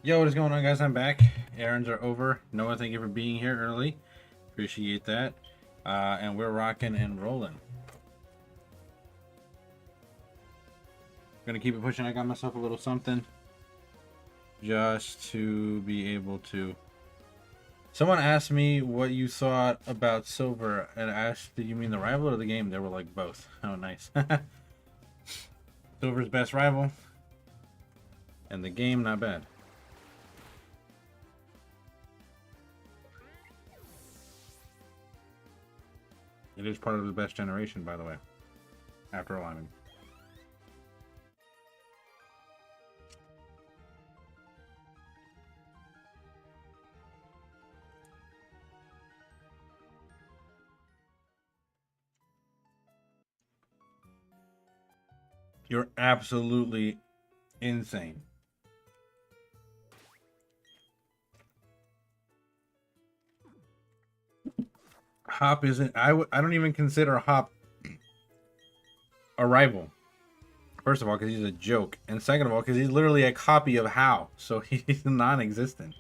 Yo, what is going on, guys? I'm back. Errands are over. Noah, thank you for being here early. Appreciate that. And we're rocking and rolling. Gonna keep it pushing. I got myself a little something just to be able to. Someone asked me what you thought about Silver, and I asked, did you mean the rival or the game? They were like both. Oh, nice. Silver's best rival, and the game not bad. It is part of the best generation, by the way. After all, I mean. You're absolutely insane. Hop isn't. I don't even consider Hop a rival. First of all, because he's a joke, and second of all, because he's literally a copy of How, so he's non-existent.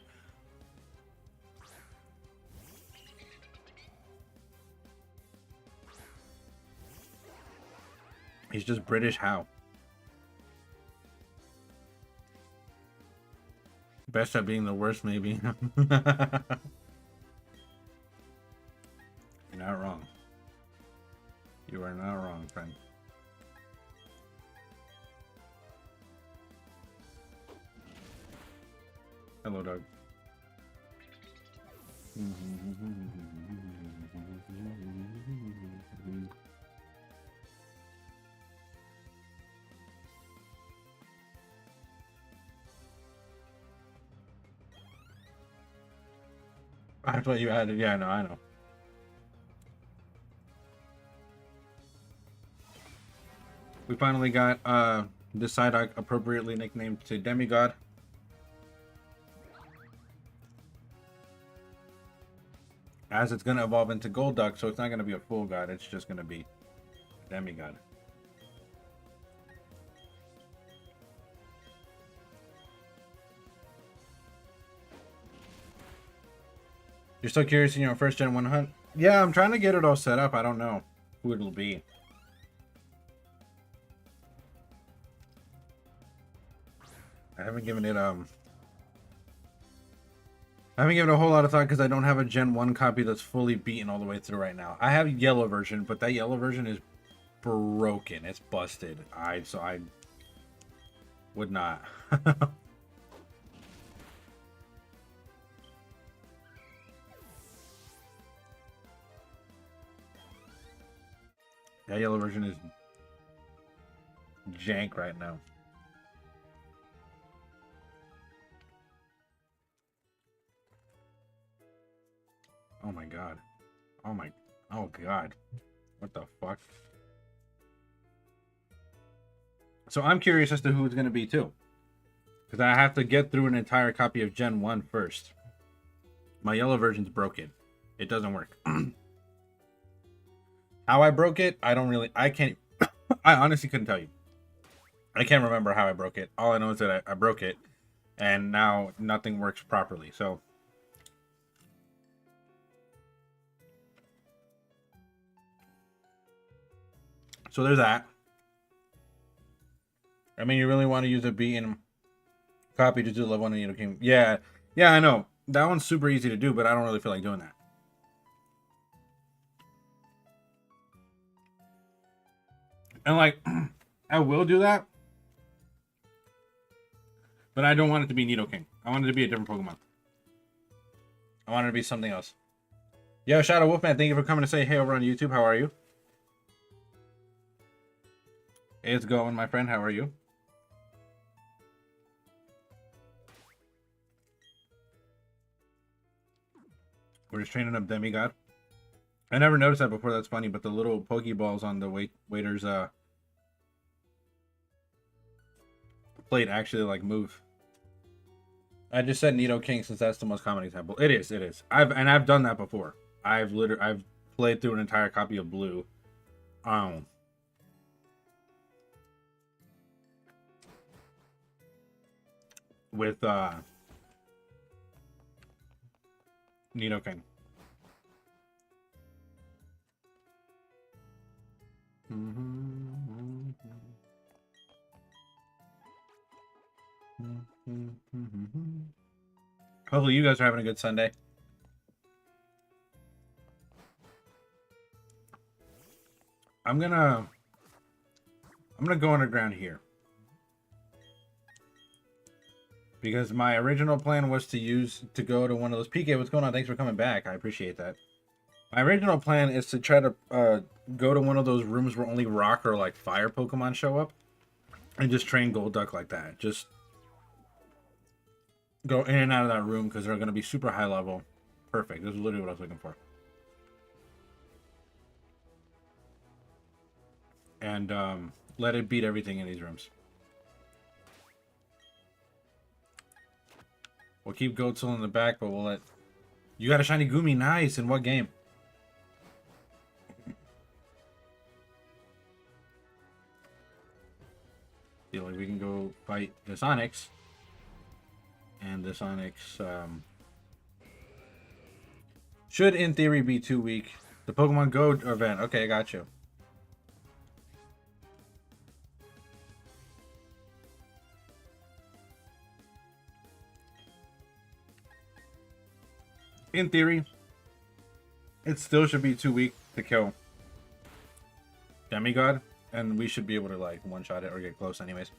He's just British How. Best at being the worst, maybe. You're not wrong. You are not wrong, friend. Hello, Doug. I thought you added. Yeah, I know. We finally got the Psyduck appropriately nicknamed to Demigod. As it's going to evolve into Golduck, so it's not going to be a full god, it's just going to be Demigod. You're still curious in your first gen 1 hunt? Yeah, I'm trying to get it all set up. I don't know who it'll be. I haven't given it a whole lot of thought because I don't have a Gen 1 copy that's fully beaten all the way through right now. I have a yellow version, but that yellow version is broken. It's busted. So I would not. That yellow version is jank right now. Oh my god. Oh god. What the fuck? So I'm curious as to who it's going to be too. Because I have to get through an entire copy of Gen 1 first. My yellow version's broken. It doesn't work. How I broke it, I can't, I honestly couldn't tell you. I can't remember how I broke it. All I know is that I broke it, and now nothing works properly, so. So there's that. I mean, you really want to use a beaten copy to do level 1 in Nidoking. Yeah, I know. That one's super easy to do, but I don't really feel like doing that. And like, I will do that, but I don't want it to be Nidoking. I want it to be a different Pokemon. I want it to be something else. Yo, Shadow Wolfman, thank you for coming to say hey over on YouTube. How are you? It's going, my friend. How are you? We're just training up Demigod. I never noticed that before. That's funny, but the little Pokeballs on the waiter's plate actually like move. I just said Nidoking since that's the most common example. It is. I've done that before. I've played through an entire copy of Blue. With Nidoking. Hopefully you guys are having a good Sunday. I'm gonna go underground here. Because my original plan was to go to one of those... PK, what's going on? Thanks for coming back. I appreciate that. My original plan is to try to go to one of those rooms where only rock or like fire Pokemon show up. And just train Golduck like that. Just go in and out of that room because they're going to be super high level. Perfect. This is literally what I was looking for. And let it beat everything in these rooms. We'll keep Goatsil in the back, but we'll let... You got a shiny Gumi. Nice. In what game? Feel like we can go fight this Onix. And this Onix should, in theory, be too weak. The Pokemon Go event. Okay, I got you. In theory, it still should be too weak to kill Demigod, and we should be able to like one-shot it or get close anyways.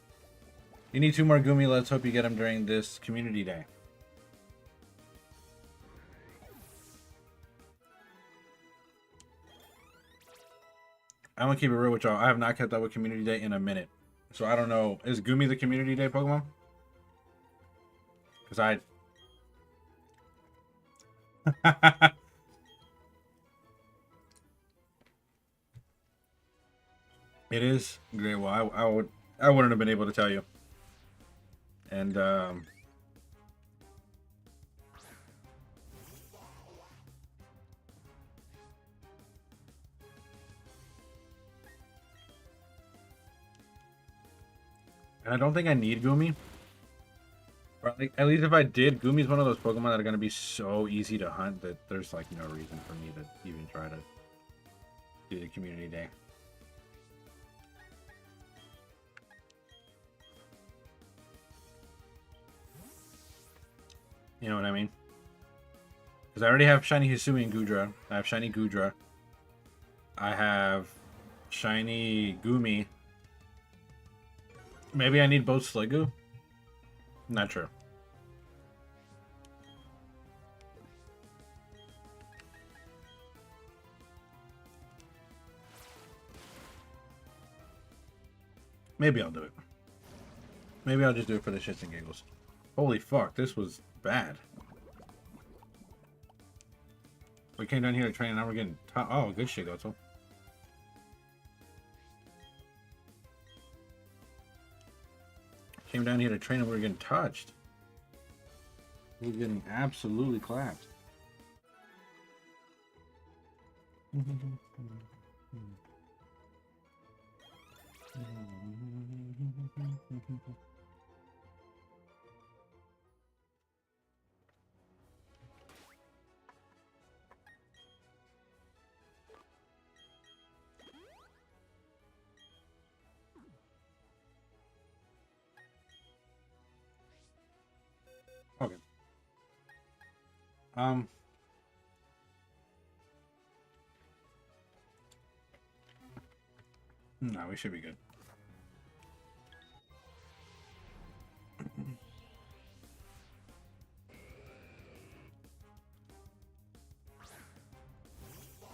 You need 2 more Gumi. Let's hope you get them during this community day. I'm gonna keep it real with y'all. I have not kept up with community day in a minute, so I don't know. Is Gumi the community day Pokemon? Because I... It is great. Well, I wouldn't have been able to tell you. And I don't think I need Gumi. Or at least if I did, Gumi's one of those Pokemon that are going to be so easy to hunt that there's like no reason for me to even try to do the community day. You know what I mean? Because I already have shiny Hisui and Goodra. I have shiny Goodra. I have shiny Gumi. Maybe I need both Sliggoo? Not sure. Maybe I'll do it. Maybe I'll just do it for the shits and giggles. Holy fuck, this was bad. We came down here to train and now we're getting... Oh, good shit, Goatzel. Came down here to train and we were getting touched. We were getting absolutely clapped. Okay. No, we should be good.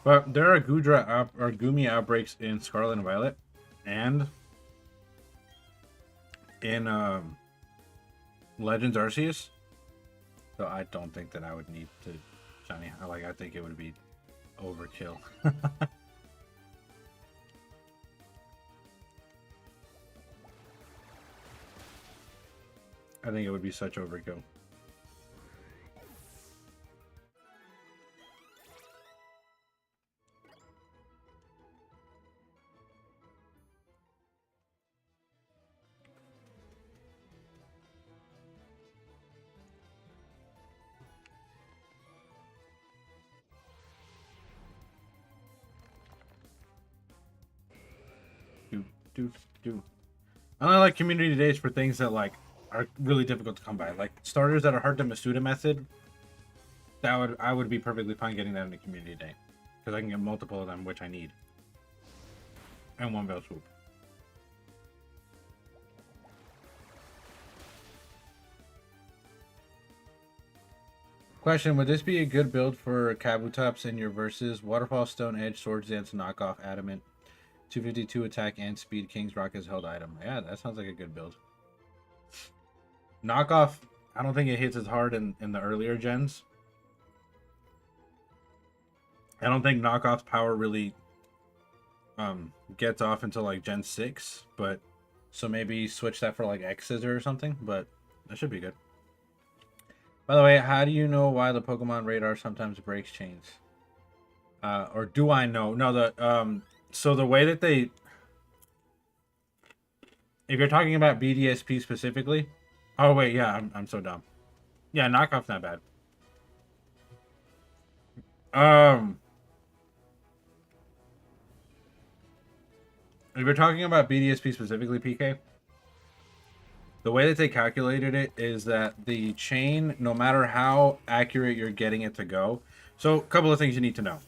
But there are Gumi outbreaks in Scarlet and Violet, and in Legends Arceus. So I don't think that I would need to shiny. I think it would be overkill. I think it would be such overkill. do. I only like community days for things that like are really difficult to come by, like starters that are hard to Masuda method. I would be perfectly fine getting that in a community day, because I can get multiple of them, which I need, and one bell swoop. Question: would this be a good build for Kabutops in your verses? Waterfall, Stone Edge, Swords Dance, Knockoff, Adamant, 252 attack and speed. King's Rock is held item. Yeah, that sounds like a good build. Knockoff, I don't think it hits as hard in the earlier gens. I don't think Knockoff's power really gets off until like Gen 6, but so maybe switch that for like X Scissor or something, but that should be good. By the way, how do you know why the Pokemon radar sometimes breaks chains? Or do I know? No, so the way that they, if you're talking about BDSP specifically, oh wait, yeah, I'm so dumb. Yeah, Knockoff's not bad. If you're talking about BDSP specifically, PK, the way that they calculated it is that the chain, no matter how accurate you're getting it to go, so a couple of things you need to know.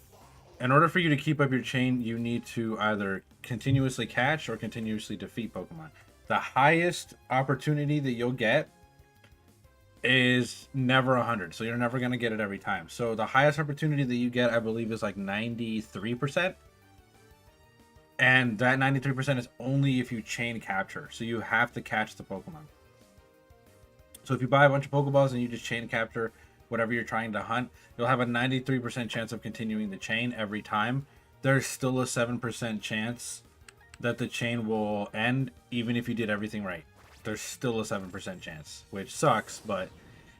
In order for you to keep up your chain, you need to either continuously catch or continuously defeat Pokemon. The highest opportunity that you'll get is never 100, so you're never going to get it every time. So the highest opportunity that you get, I believe, is like 93%. And that 93% is only if you chain capture. So you have to catch the Pokemon. So if you buy a bunch of Pokeballs and you just chain capture whatever you're trying to hunt, you'll have a 93% chance of continuing the chain every time. There's still a 7% chance that the chain will end even if you did everything right. There's still a 7% chance, which sucks, but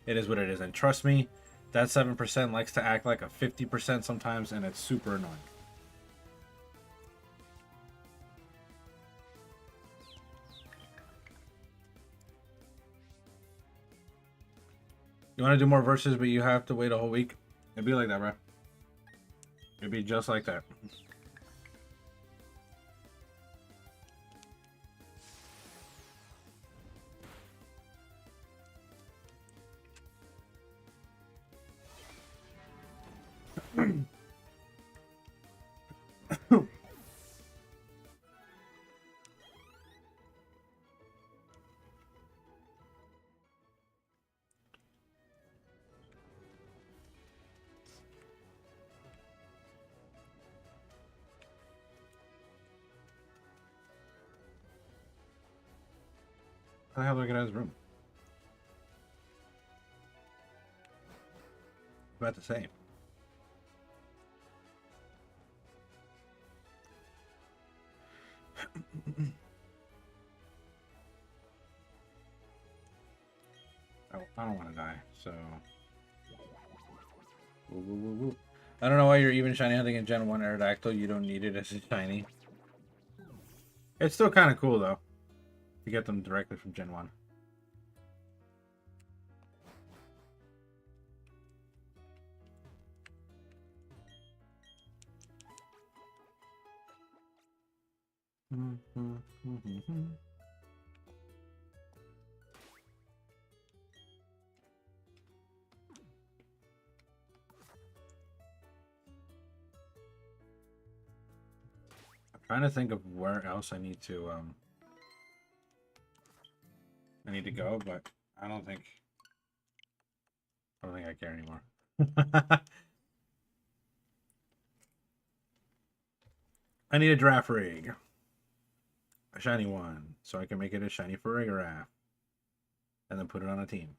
it is what it is. And trust me, that 7% likes to act like a 50% sometimes, and it's super annoying. You want to do more verses, but you have to wait a whole week? It'd be like that, bro. It'd be just like that. How the hell do I get out of his room? About to say. Oh, I don't want to die, so. Woo, woo, woo, woo. I don't know why you're even shiny hunting in Gen 1 Aerodactyl. You don't need it as a shiny. It's still kind of cool, though, to get them directly from Gen 1. Trying to think of where else I need to go, but I don't think I care anymore. I need a draft rig. A shiny one, so I can make it a shiny Farigiraf. And then put it on a team.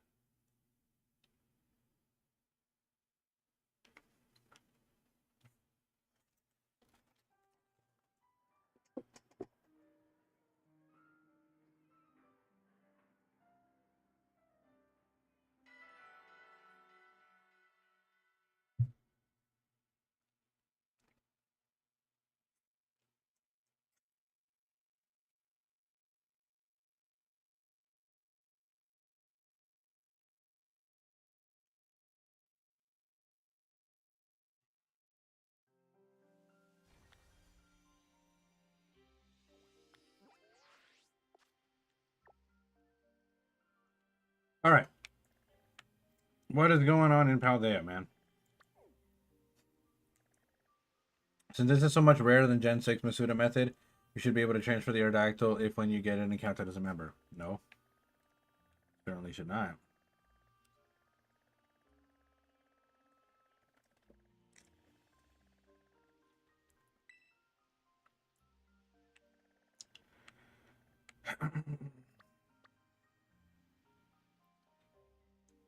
All right. What is going on in Paldea, man? Since this is so much rarer than Gen 6 Masuda method, you should be able to transfer the Aerodactyl if when you get an encounter as a member. No. Certainly should not.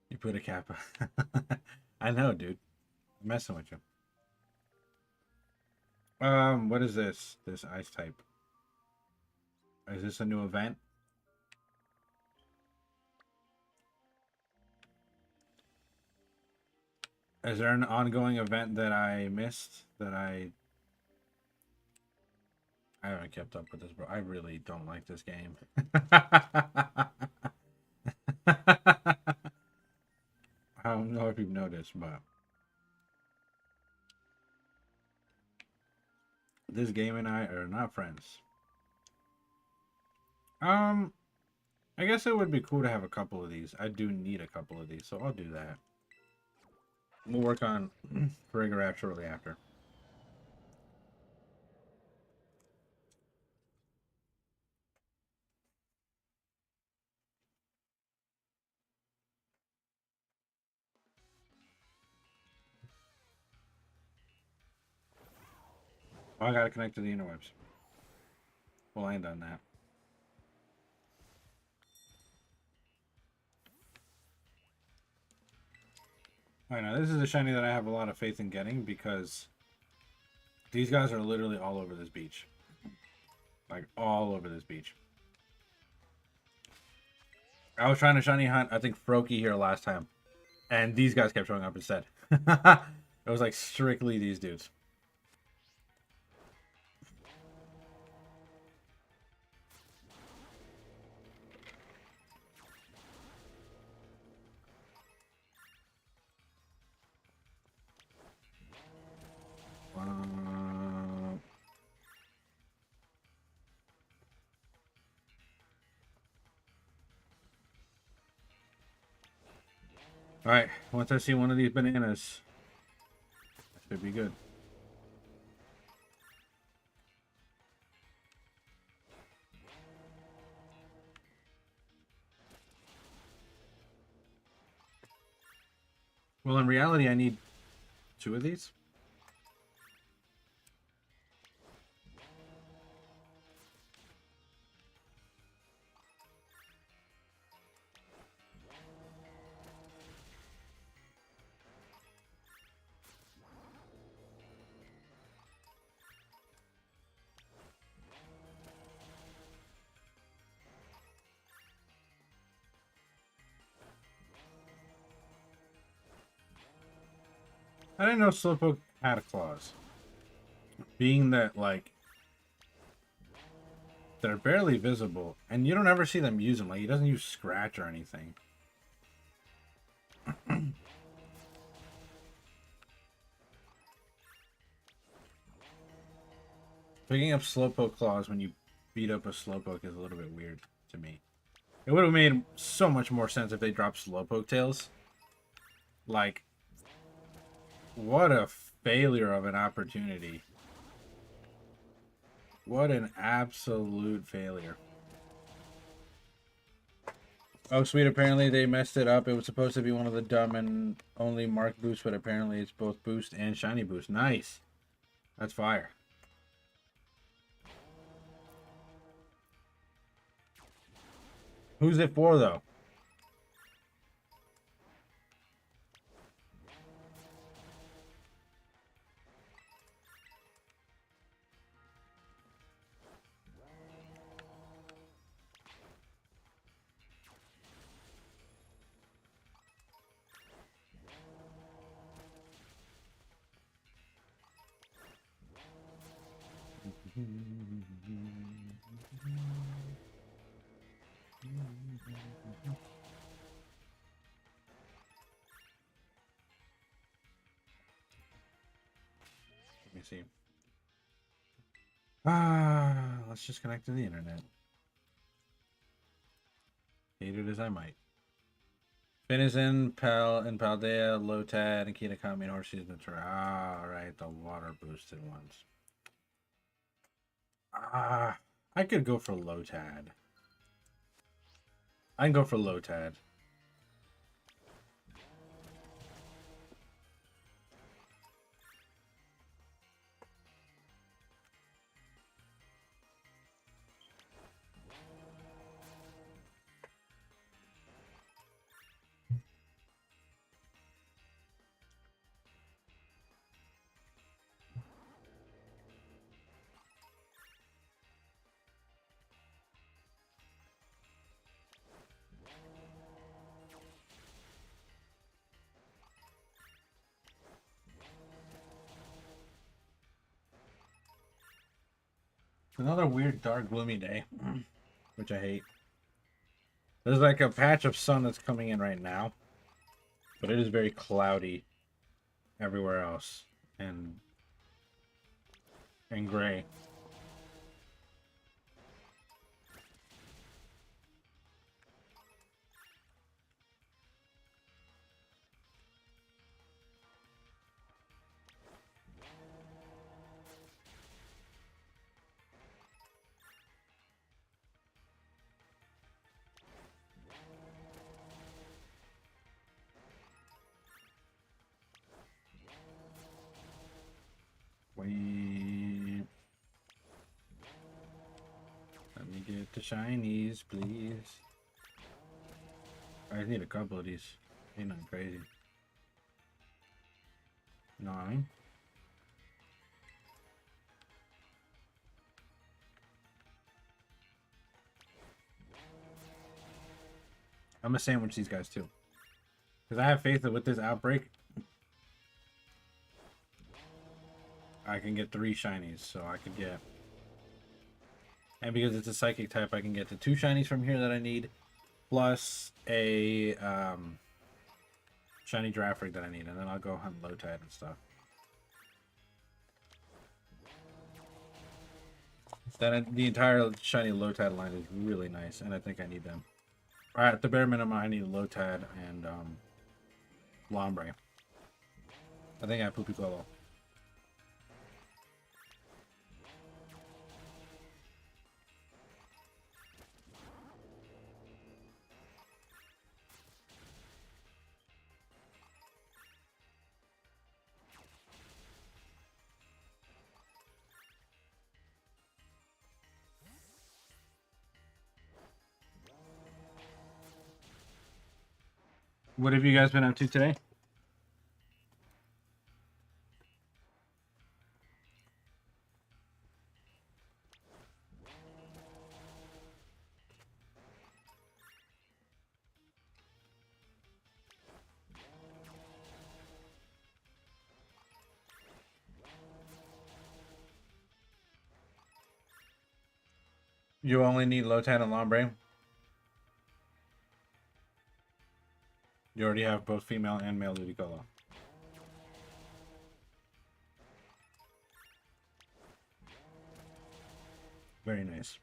You put a kappa. I know, dude. I'm messing with you. What is this? This ice type. Is this a new event? Is there an ongoing event that I missed that I haven't kept up with this, bro. I really don't like this game. I don't know if you've noticed, but this game and I are not friends. I guess it would be cool to have a couple of these. I do need a couple of these, so I'll do that. We'll work on Farigiraf shortly after. Oh, I gotta connect to the interwebs. We'll end on that. Alright, now this is a shiny that I have a lot of faith in getting because these guys are literally all over this beach. Like, all over this beach. I was trying to shiny hunt, I think, Froakie here last time. And these guys kept showing up instead. It was like strictly these dudes. Alright, once I see one of these bananas, that should be good. Well, in reality, I need 2 of these. I didn't know Slowpoke had claws. Being that, like, they're barely visible, and you don't ever see them use them. Like, he doesn't use Scratch or anything. Picking up Slowpoke claws when you beat up a Slowpoke is a little bit weird to me. It would have made so much more sense if they dropped Slowpoke tails. Like, what a failure of an opportunity. What an absolute failure. Oh, sweet. Apparently they messed it up. It was supposed to be one of the dumb and only mark boosts, but apparently it's both boost and shiny boost. Nice. That's fire. Who's it for, though? Let me see. Let's just connect to the internet. Hate it as I might. Finizen, and Paldea, Lotad, and Kitakami, and Horseshoes Mature. Ah, right, the water boosted ones. Ah, I could go for Lotad. I can go for Lotad. Another weird, dark, gloomy day, which I hate. There's like a patch of sun that's coming in right now, but it is very cloudy everywhere else and gray. Wait. Let me get the shinies, please. I need a couple of these. Ain't nothing crazy. 9. I'm gonna sandwich these guys too. Because I have faith that with this outbreak, I can get 3 shinies. So I could get... And because it's a psychic type, I can get the 2 shinies from here that I need. Plus a shiny draft rig that I need. And then I'll go hunt Lotad and stuff. Then the entire shiny Lotad line is really nice. And I think I need them. Alright, at the bare minimum, I need Lotad and Lombre. I think I have Pupicolo. What have you guys been up to today? You only need Lotad and Lombre. You already have both female and male Ludicolo. Very nice.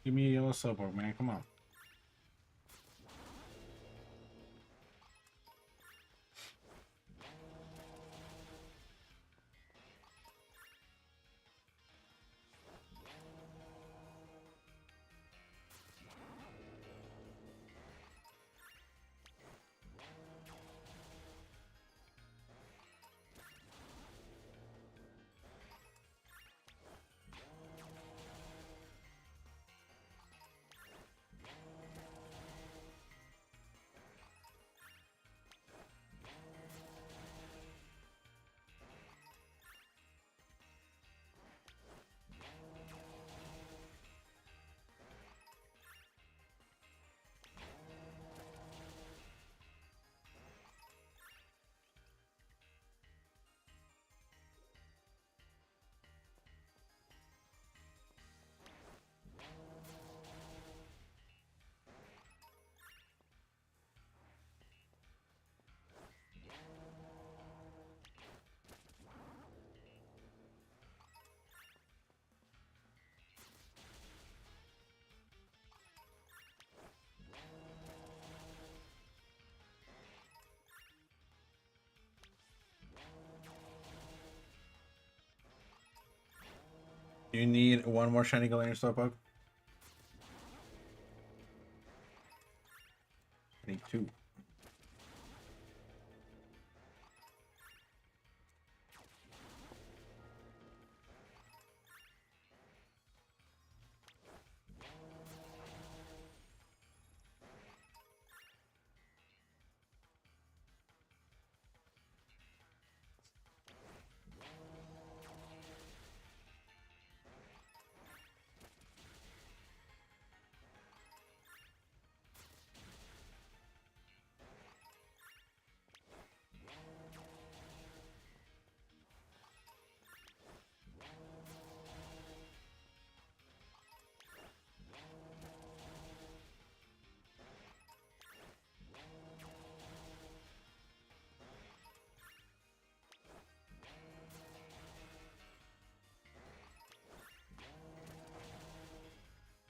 Give me a yellow Slowpoke, man. Come on. You need one more shiny Galarian Slowpoke? I need 2.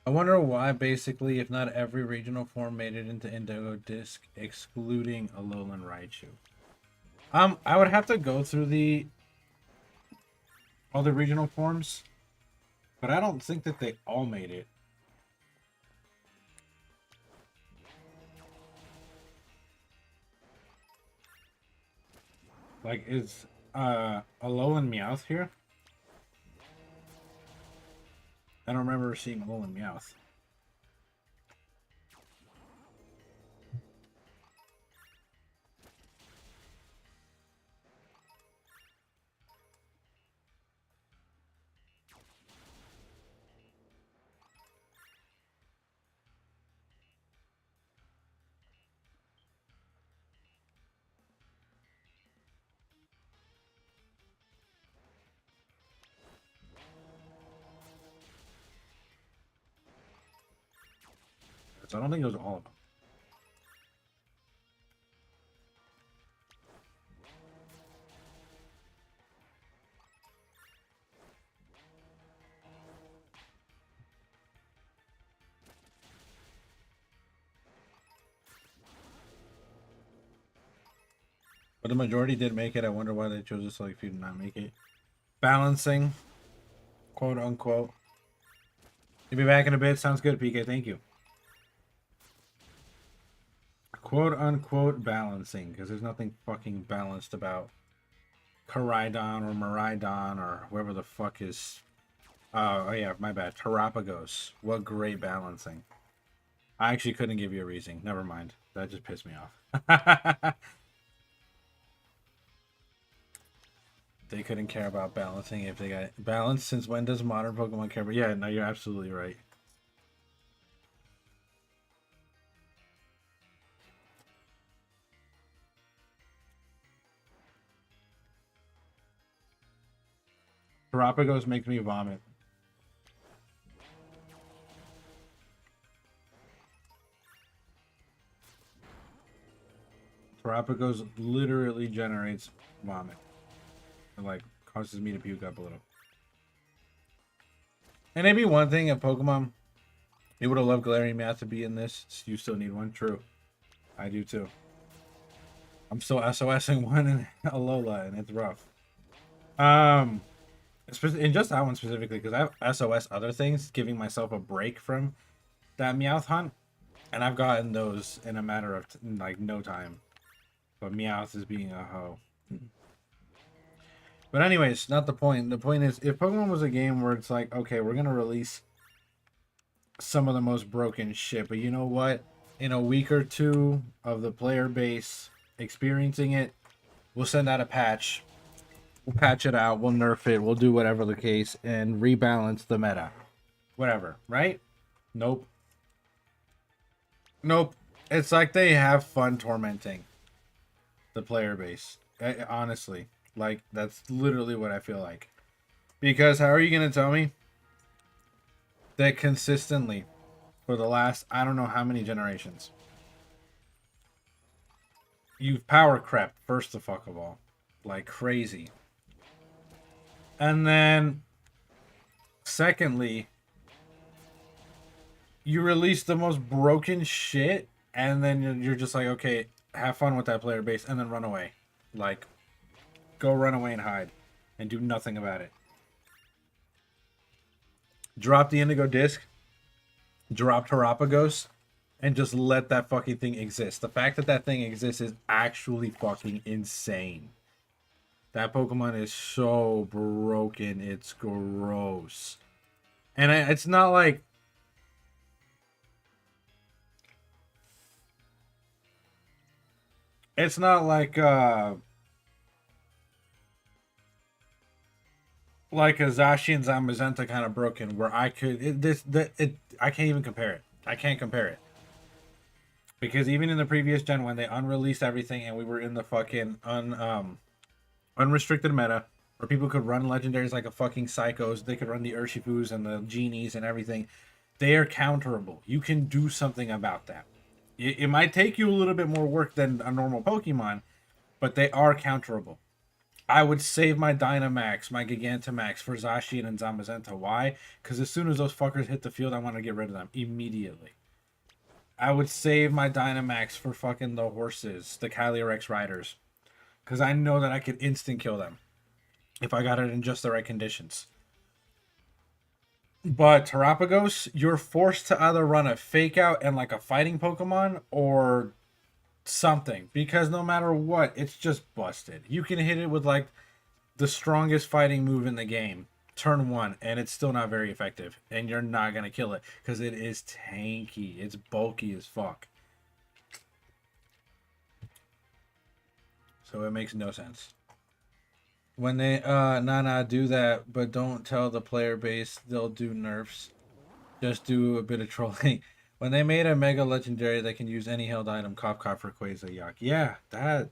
I wonder why, basically, if not every regional form made it into Indigo Disc, excluding Alolan Raichu. I would have to go through all the regional forms, but I don't think that they all made it. Like, is Alolan Meowth here? I don't remember seeing Alolan Meowth. So I don't think it was all of them. But the majority did make it. I wonder why they chose a select few to not make it. Balancing, quote unquote. You'll be back in a bit. Sounds good, PK. Thank you. Quote unquote balancing, because there's nothing fucking balanced about Koraidon or Miraidon or whoever the fuck is. Oh yeah, my bad. Terapagos. What great balancing. I actually couldn't give you a reason. Never mind. That just pissed me off. They couldn't care about balancing if they got balance. Since when does modern Pokemon care about? Yeah, no, you're absolutely right. Terapagos makes me vomit. Terapagos literally generates vomit. It, like, causes me to puke up a little. And maybe one thing, if Pokemon, you would have loved Galarian Meowth to be in this. You still need one. True. I do too. I'm still SOSing one in Alola, and it's rough. In just that one specifically, because I have SOS other things, giving myself a break from that Meowth hunt, and I've gotten those in a matter of like no time. But Meowth is being a hoe. But anyways, not the point. The point is, if Pokemon was a game where it's like, okay, we're gonna release some of the most broken shit, but you know what? In a week or two of the player base experiencing it, we'll send out a patch. We'll patch it out. We'll nerf it. We'll do whatever the case and rebalance the meta. Whatever, right? Nope. Nope. It's like they have fun tormenting the player base. Honestly, like that's literally what I feel like. Because how are you going to tell me that consistently for the last, I don't know how many generations, you've power crept first the fuck of all, like crazy. And then secondly, you release the most broken shit, and then you're just like, okay, have fun with that player base, and then run away. Like, go run away and hide, and do nothing about it. Drop the Indigo Disc, drop Terapagos, and just let that fucking thing exist. The fact that that thing exists is actually fucking insane. That Pokemon is so broken, it's gross. And it's not like... It's not like a Zashi and Zamazenta kind of broken where I could I can't even compare it. I can't compare it. Because even in the previous gen when they unreleased everything and we were in the fucking unrestricted meta where people could run legendaries like a fucking psychos, they could run the Urshifus and the genies and everything. They are counterable. You can do something about that. It might take you a little bit more work than a normal Pokemon, but they are counterable. I would save my Dynamax, my Gigantamax for Zacian and Zamazenta. Why? Because as soon as those fuckers hit the field, I want to get rid of them immediately. I would save my Dynamax for fucking the horses, the Calyrex riders. Because I know that I could instant kill them if I got it in just the right conditions. But Terapagos, you're forced to either run a fake out and like a fighting Pokemon or something. Because no matter what, it's just busted. You can hit it with like the strongest fighting move in the game, turn 1, and it's still not very effective. And you're not going to kill it because it is tanky. It's bulky as fuck. So it makes no sense. When they do that, but don't tell the player base they'll do nerfs. Just do a bit of trolling. When they made a mega legendary that can use any held item, cough cough for Quasar Yuck. Yeah, that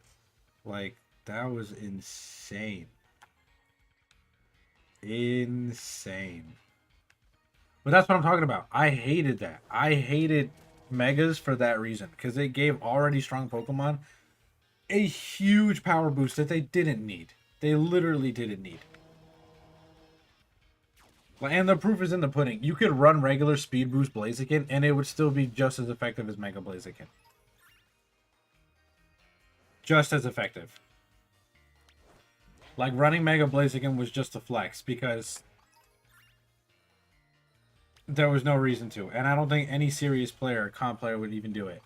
was insane. Insane. But that's what I'm talking about. I hated that. I hated megas for that reason. Because they gave already strong Pokemon a huge power boost that they didn't need. They literally didn't need. And the proof is in the pudding. You could run regular Speed Boost Blaziken, and it would still be just as effective as Mega Blaziken. Just as effective. Like, running Mega Blaziken was just a flex, because there was no reason to. And I don't think any serious player, comp player, would even do it.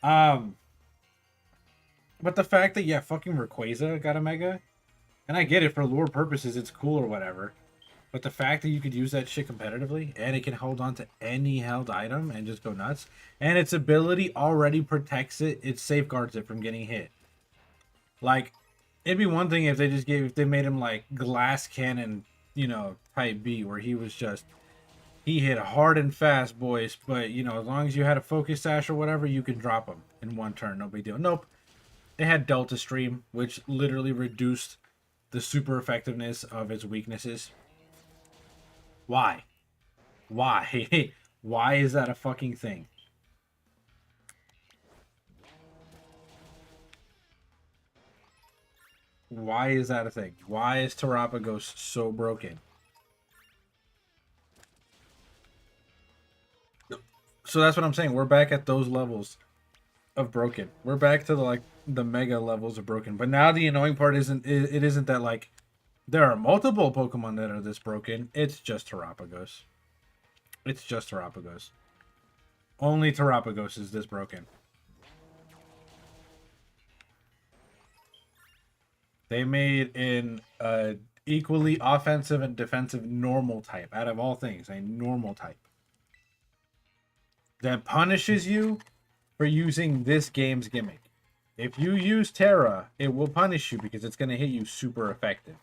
But the fact that, yeah, fucking Rayquaza got a Mega, and I get it, for lore purposes, it's cool or whatever. But the fact that you could use that shit competitively, and it can hold on to any held item and just go nuts, and its ability already protects it, it safeguards it from getting hit. Like, it'd be one thing if they made him like Glass Cannon, you know, type B, where he was just, he hit hard and fast, boys, but, you know, as long as you had a Focus Sash or whatever, you could drop him in one turn, no big deal. Nope. It had Delta Stream, which literally reduced the super effectiveness of its weaknesses. Why? Why? Why is that a fucking thing? Why is that a thing? Why is Terapagos so broken? So that's what I'm saying. We're back at those levels of broken. We're back to the mega levels of broken. But now the annoying part isn't that like there are multiple Pokemon that are this broken. It's just Terapagos. It's just Terapagos. Only Terapagos is this broken. They made an equally offensive and defensive normal type out of all things, a normal type that punishes you for using this game's gimmick. If you use Terra, it will punish you because it's going to hit you super effective.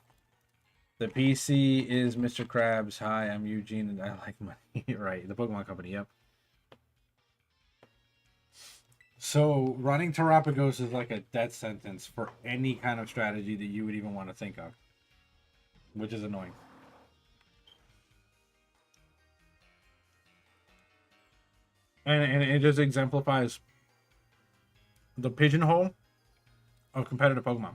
The PC is Mr. Krabs. Hi, I'm Eugene, and I like money. Right, the Pokemon Company, yep. So, running Terapagos is like a death sentence for any kind of strategy that you would even want to think of. Which is annoying. And it just exemplifies the pigeonhole of competitive Pokemon.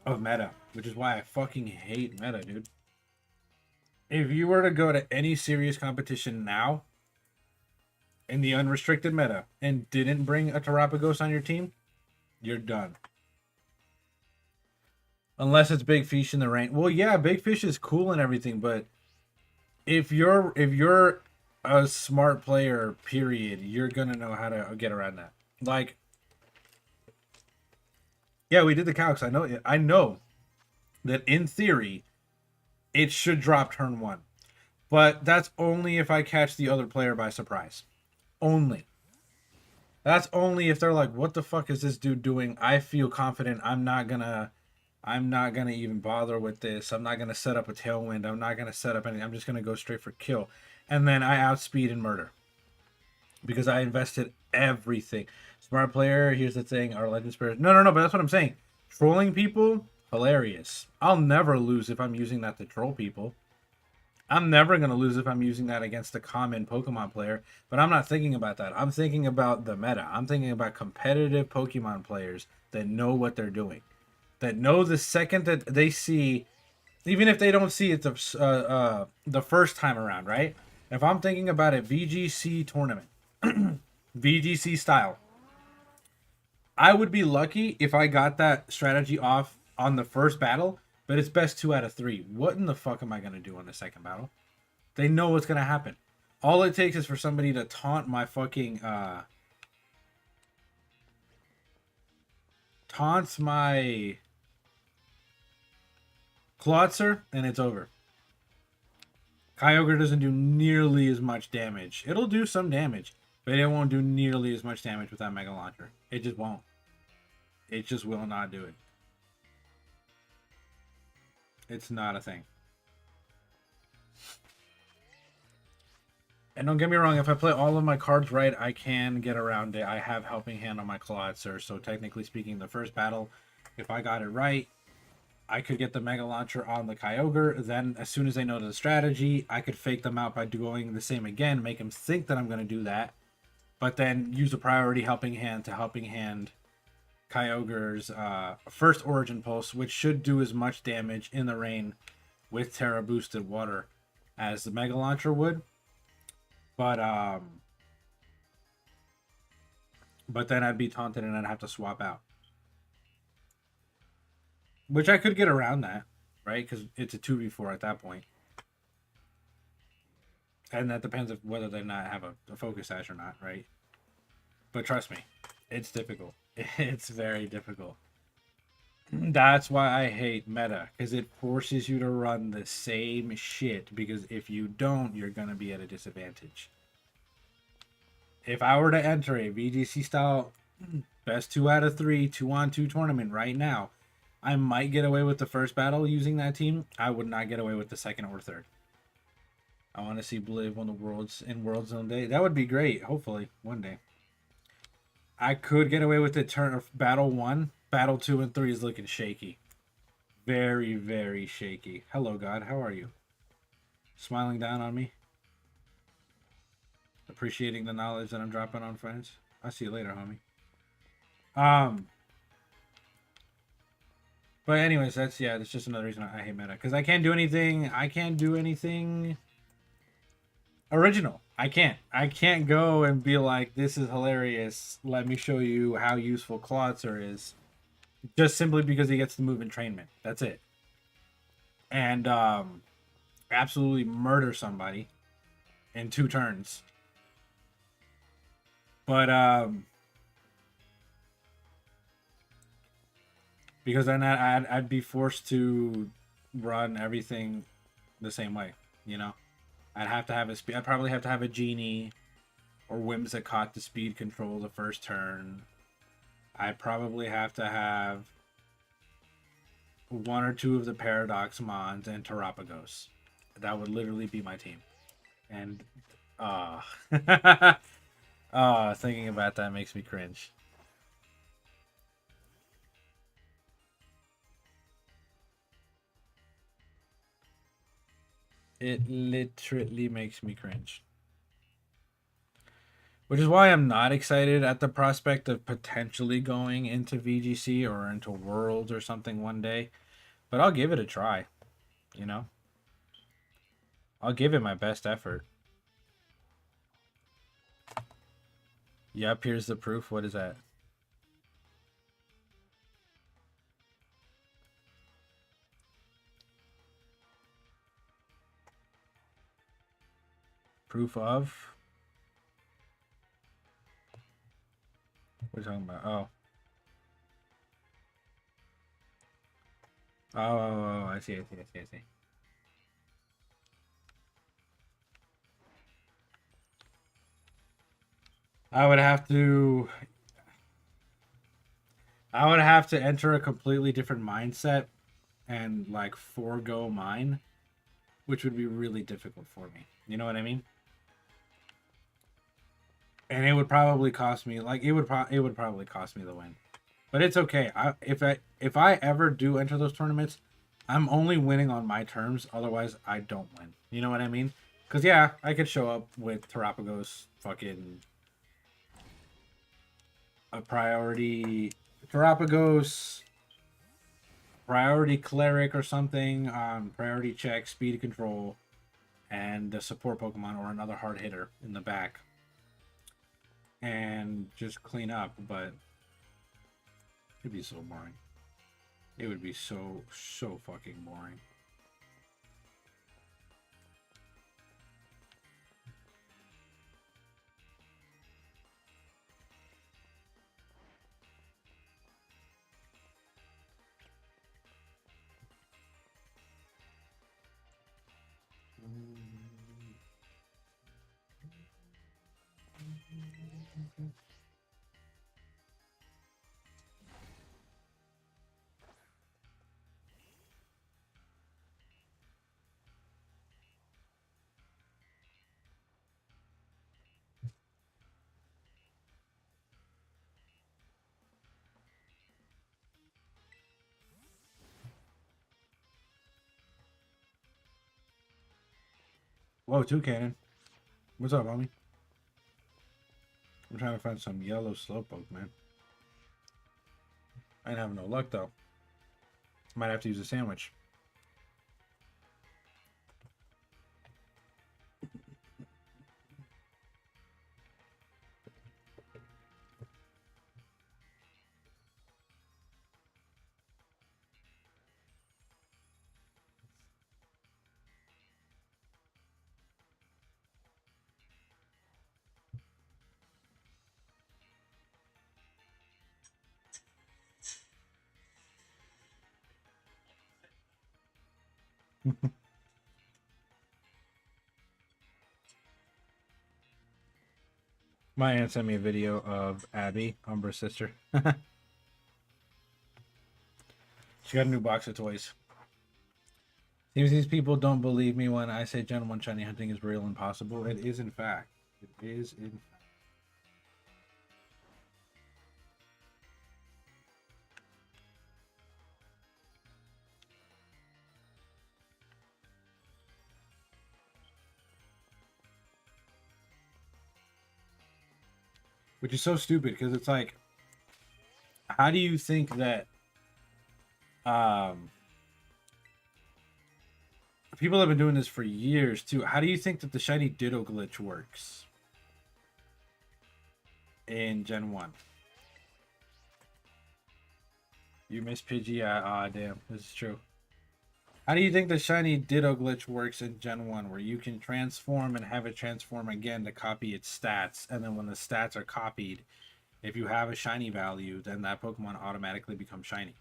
Of meta. Which is why I fucking hate meta, dude. If you were to go to any serious competition now, in the unrestricted meta, and didn't bring a Terapagos on your team, you're done. Unless it's big fish in the rain. Well, yeah, big fish is cool and everything, but if you're a smart player, period, you're gonna know how to get around that. Like, yeah, we did the calcs. I know that in theory it should drop turn one, but that's only if I catch the other player by surprise. Only. That's only if they're like, "What the fuck is this dude doing?" I feel confident. I'm not gonna even bother with this. I'm not gonna set up a tailwind. I'm not gonna set up anything. I'm just gonna go straight for kill, and then I outspeed and murder because I invested everything. Smart player. Here's the thing: our legend spirit. No, no, no. But that's what I'm saying. Trolling people, hilarious. I'll never lose if I'm using that to troll people. I'm never going to lose if I'm using that against a common Pokemon player, but I'm not thinking about that. I'm thinking about the meta. I'm thinking about competitive Pokemon players that know what they're doing, that know the second that they see, even if they don't see it the first time around, right? If I'm thinking about a VGC tournament, VGC style, I would be lucky if I got that strategy off on the first battle, but it's best 2 out of 3. What in the fuck am I going to do on the second battle? They know what's going to happen. All it takes is for somebody to taunt my fucking, taunts my Clawitzer, and it's over. Kyogre doesn't do nearly as much damage. It'll do some damage, but it won't do nearly as much damage with that Mega Launcher. It just won't. It just will not do it. It's not a thing. And don't get me wrong, if I play all of my cards right, I can get around it. I have Helping Hand on my Clawitzer, so technically speaking, the first battle, if I got it right, I could get the Mega Launcher on the Kyogre. Then, as soon as they know the strategy, I could fake them out by doing the same again, make them think that I'm going to do that, but then use a priority Helping Hand to Helping Hand Kyogre's first Origin Pulse, which should do as much damage in the rain with Terra Boosted Water as the Mega Launcher would. But then I'd be taunted and I'd have to swap out. Which I could get around that, right? Because it's a 2v4 at that point. And that depends on whether they not have a focus sash or not, right? But trust me, it's difficult. It's very difficult. That's why I hate meta, because it forces you to run the same shit, because if you don't, you're going to be at a disadvantage. If I were to enter a VGC style best 2 out of 3 2-on-2 tournament right now, I might get away with the first battle using that team. I would not get away with the second or third. I want to see Bliv on the World Zone Day. That would be great. Hopefully, one day. I could get away with the turn of battle 1. Battle 2 and 3 is looking shaky. Very, very shaky. Hello, God. How are you? Smiling down on me? Appreciating the knowledge that I'm dropping on friends? I'll see you later, homie. But anyways, that's just another reason I hate meta. Because I can't do anything original. I can't go and be like, this is hilarious. Let me show you how useful Clawitzer is. Just simply because he gets to move entrainment. That's it. And absolutely murder somebody in 2 turns. But because then I'd be forced to run everything the same way, you know. I'd have to have a speed. I'd probably have to have a Genie or Whimsicott to speed control the first turn. I'd probably have to have 1 or 2 of the Paradox Mons and Terapagos. That would literally be my team. And thinking about that makes me cringe. It literally makes me cringe. Which is why I'm not excited at the prospect of potentially going into VGC or into Worlds or something one day. But I'll give it a try. You know? I'll give it my best effort. Yep, here's the proof. What is that? Proof of? What are you talking about? Oh. Oh, I see. I would have to enter a completely different mindset and like forego mine, which would be really difficult for me. You know what I mean? And it would probably cost me it would probably cost me the win. But it's okay. If I ever do enter those tournaments, I'm only winning on my terms. Otherwise, I don't win. You know what I mean? Because yeah, I could show up with Terapagos fucking a priority Terapagos, priority cleric or something, priority check, speed control, and the support Pokemon or another hard hitter in the back, and just clean up. But it'd be so boring. It would be so fucking boring. Whoa, Toucannon. What's up, homie? I'm trying to find some yellow slowpoke, man. I ain't having no luck, though. Might have to use a sandwich. My aunt sent me a video of Abby, Umbra's sister. She got a new box of toys. Seems these people don't believe me when I say Gen 1 shiny hunting is real and possible. It is, in fact. It is, in fact. Which is so stupid, because it's like, how do you think that people have been doing this for years too? How do you think that the shiny Ditto glitch works in Gen 1? You miss Pidgey? Ah, damn, this is true. How do you think the shiny Ditto glitch works in Gen 1, where you can transform and have it transform again to copy its stats, and then when the stats are copied, if you have a shiny value, then that Pokemon automatically becomes shiny?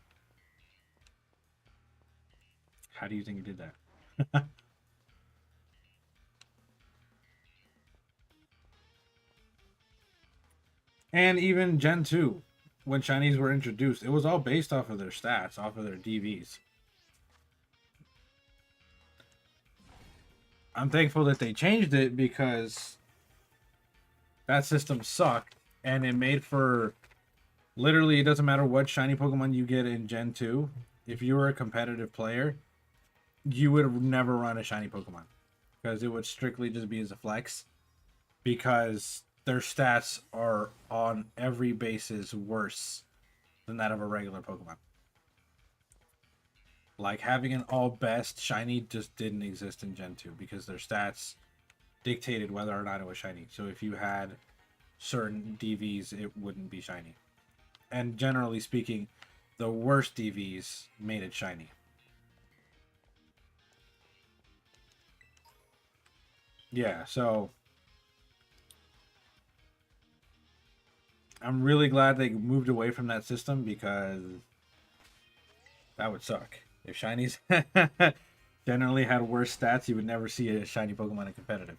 How do you think it did that? And even Gen 2, when shinies were introduced, it was all based off of their stats, off of their DVs. I'm thankful that they changed it, because that system sucked, and it made for literally, it doesn't matter what shiny Pokemon you get in Gen 2, if you were a competitive player, you would never run a shiny Pokemon, because it would strictly just be as a flex, because their stats are on every basis worse than that of a regular Pokemon. Like, having an all best shiny just didn't exist in Gen 2, because their stats dictated whether or not it was shiny. So if you had certain DVs, it wouldn't be shiny. And generally speaking, the worst DVs made it shiny. Yeah, so I'm really glad they moved away from that system because that would suck. If shinies generally had worse stats, you would never see a shiny Pokemon in competitive.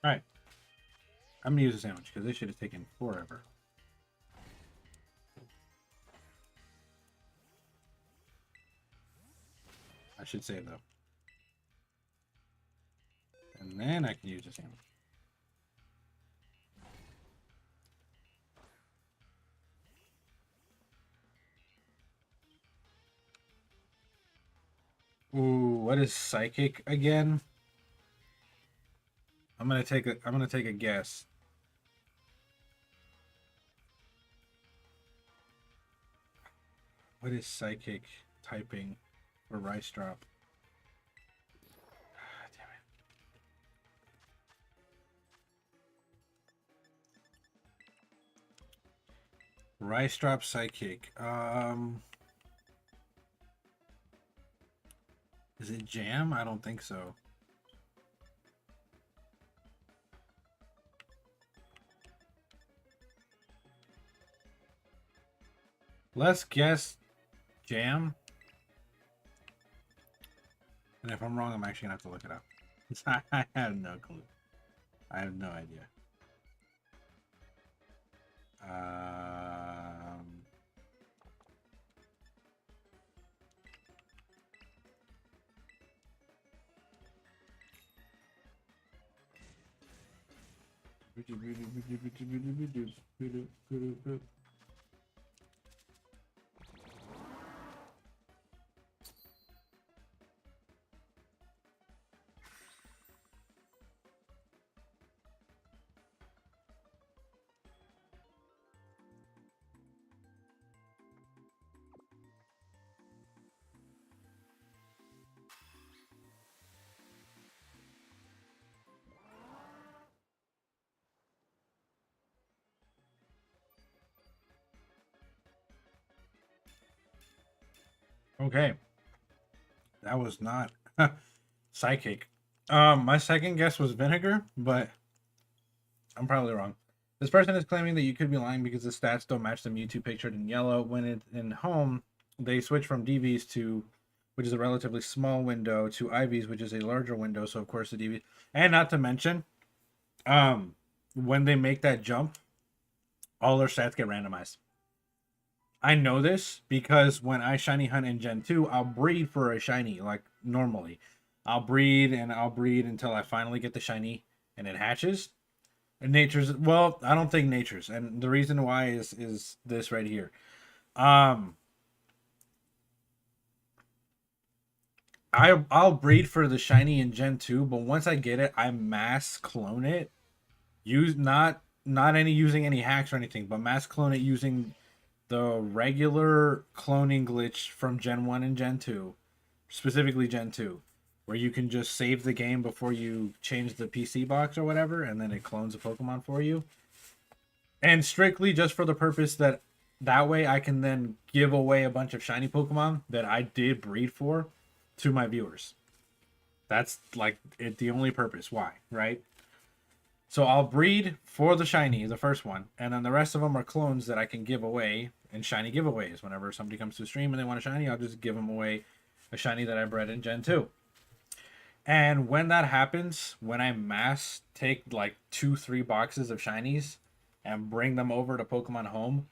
All right, I'm gonna use a sandwich because this should have taken forever. I should say though, and then I can use a sandwich. Ooh, what is psychic again? I'm gonna take a guess. What is psychic typing for Rice Drop? Ah, damn it. Rice Drop psychic. Is it Jam? I don't think so. Let's guess Jam. And if I'm wrong, I'm actually gonna have to look it up. I have no clue. I have no idea. Um, okay, that was not psychic. My second guess was vinegar, but I'm probably wrong. This person is claiming that you could be lying because the stats don't match the Mewtwo pictured in yellow. When it's in home, they switch from DVs to, which is a relatively small window, to IVs, which is a larger window. So of course the DV, and not to mention, when they make that jump, all their stats get randomized. I know this because when I shiny hunt in Gen 2, I'll breed for a shiny like normally. I'll breed and I'll breed until I finally get the shiny and it hatches. And nature's, well, I don't think nature's, and the reason why is this right here. Um I'll breed for the shiny in Gen 2, but once I get it, I mass clone it. Use not any using any hacks or anything, but mass clone it using the regular cloning glitch from Gen 1 and Gen 2, specifically Gen 2, where you can just save the game before you change the PC box or whatever, and then it clones a Pokemon for you. And strictly just for the purpose that that way I can then give away a bunch of shiny Pokemon that I did breed for to my viewers. That's like the only purpose. Why, right? So I'll breed for the shiny, the first one, and then the rest of them are clones that I can give away in shiny giveaways. Whenever somebody comes to stream and they want a shiny, I'll just give them away a shiny that I bred in Gen 2. And when that happens, when I mass take like 2-3 boxes of shinies and bring them over to Pokemon Home,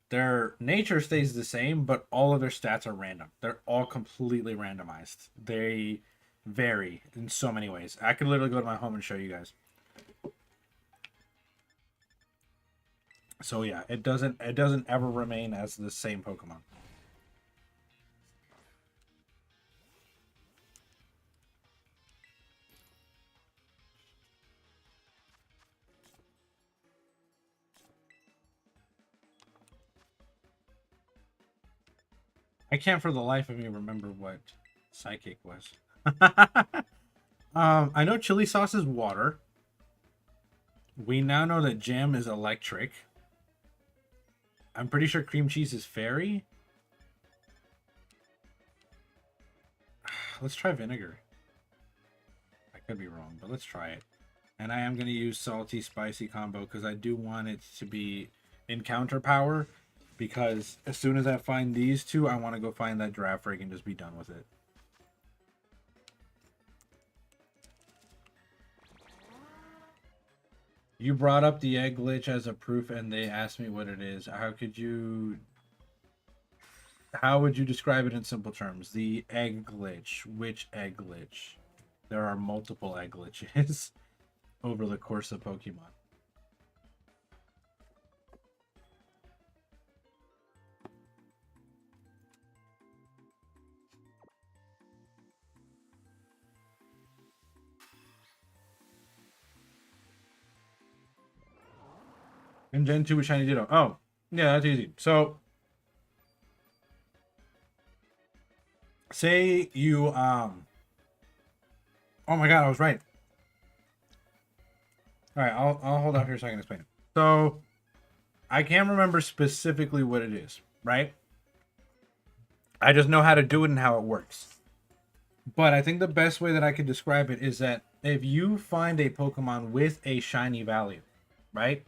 their nature stays the same, but all of their stats are random. They're all completely randomized. They vary in so many ways. I could literally go to my home and show you guys. So yeah, it doesn't ever remain as the same Pokemon. I can't for the life of me remember what psychic was. I know chili sauce is water. We now know that jam is electric. I'm pretty sure cream cheese is fairy. Let's try vinegar. I could be wrong, but let's try it. And I am going to use salty spicy combo because I do want it to be encounter power, because as soon as I find these two, I want to go find that giraffe rig and just be done with it. You brought up the egg glitch as a proof and they asked me what it is. How would you describe it in simple terms? The egg glitch. Which egg glitch? There are multiple egg glitches over the course of Pokemon. In Gen 2 with Shiny Ditto. Oh, yeah, that's easy. So, say you, oh my god, I was right. Alright, I'll hold out here so I can explain it. So, I can't remember specifically what it is, right? I just know how to do it and how it works. But I think the best way that I could describe it is that if you find a Pokemon with a shiny value, right?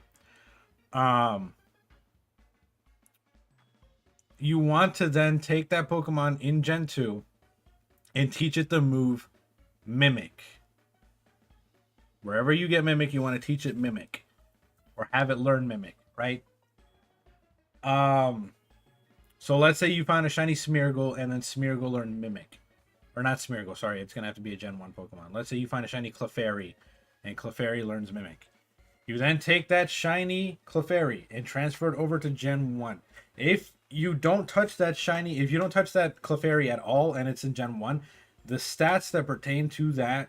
You want to then take that Pokemon in Gen 2 and teach it the move Mimic. Wherever you get Mimic, you want to teach it Mimic or have it learn Mimic, right? So let's say you find a shiny Smeargle and then Smeargle learn Mimic. Or not Smeargle, sorry, it's going to have to be a Gen 1 Pokemon. Let's say you find a shiny Clefairy and Clefairy learns Mimic. You then take that shiny Clefairy and transfer it over to Gen 1. If you don't touch that shiny, if you don't touch that Clefairy at all and it's in Gen 1, the stats that pertain to that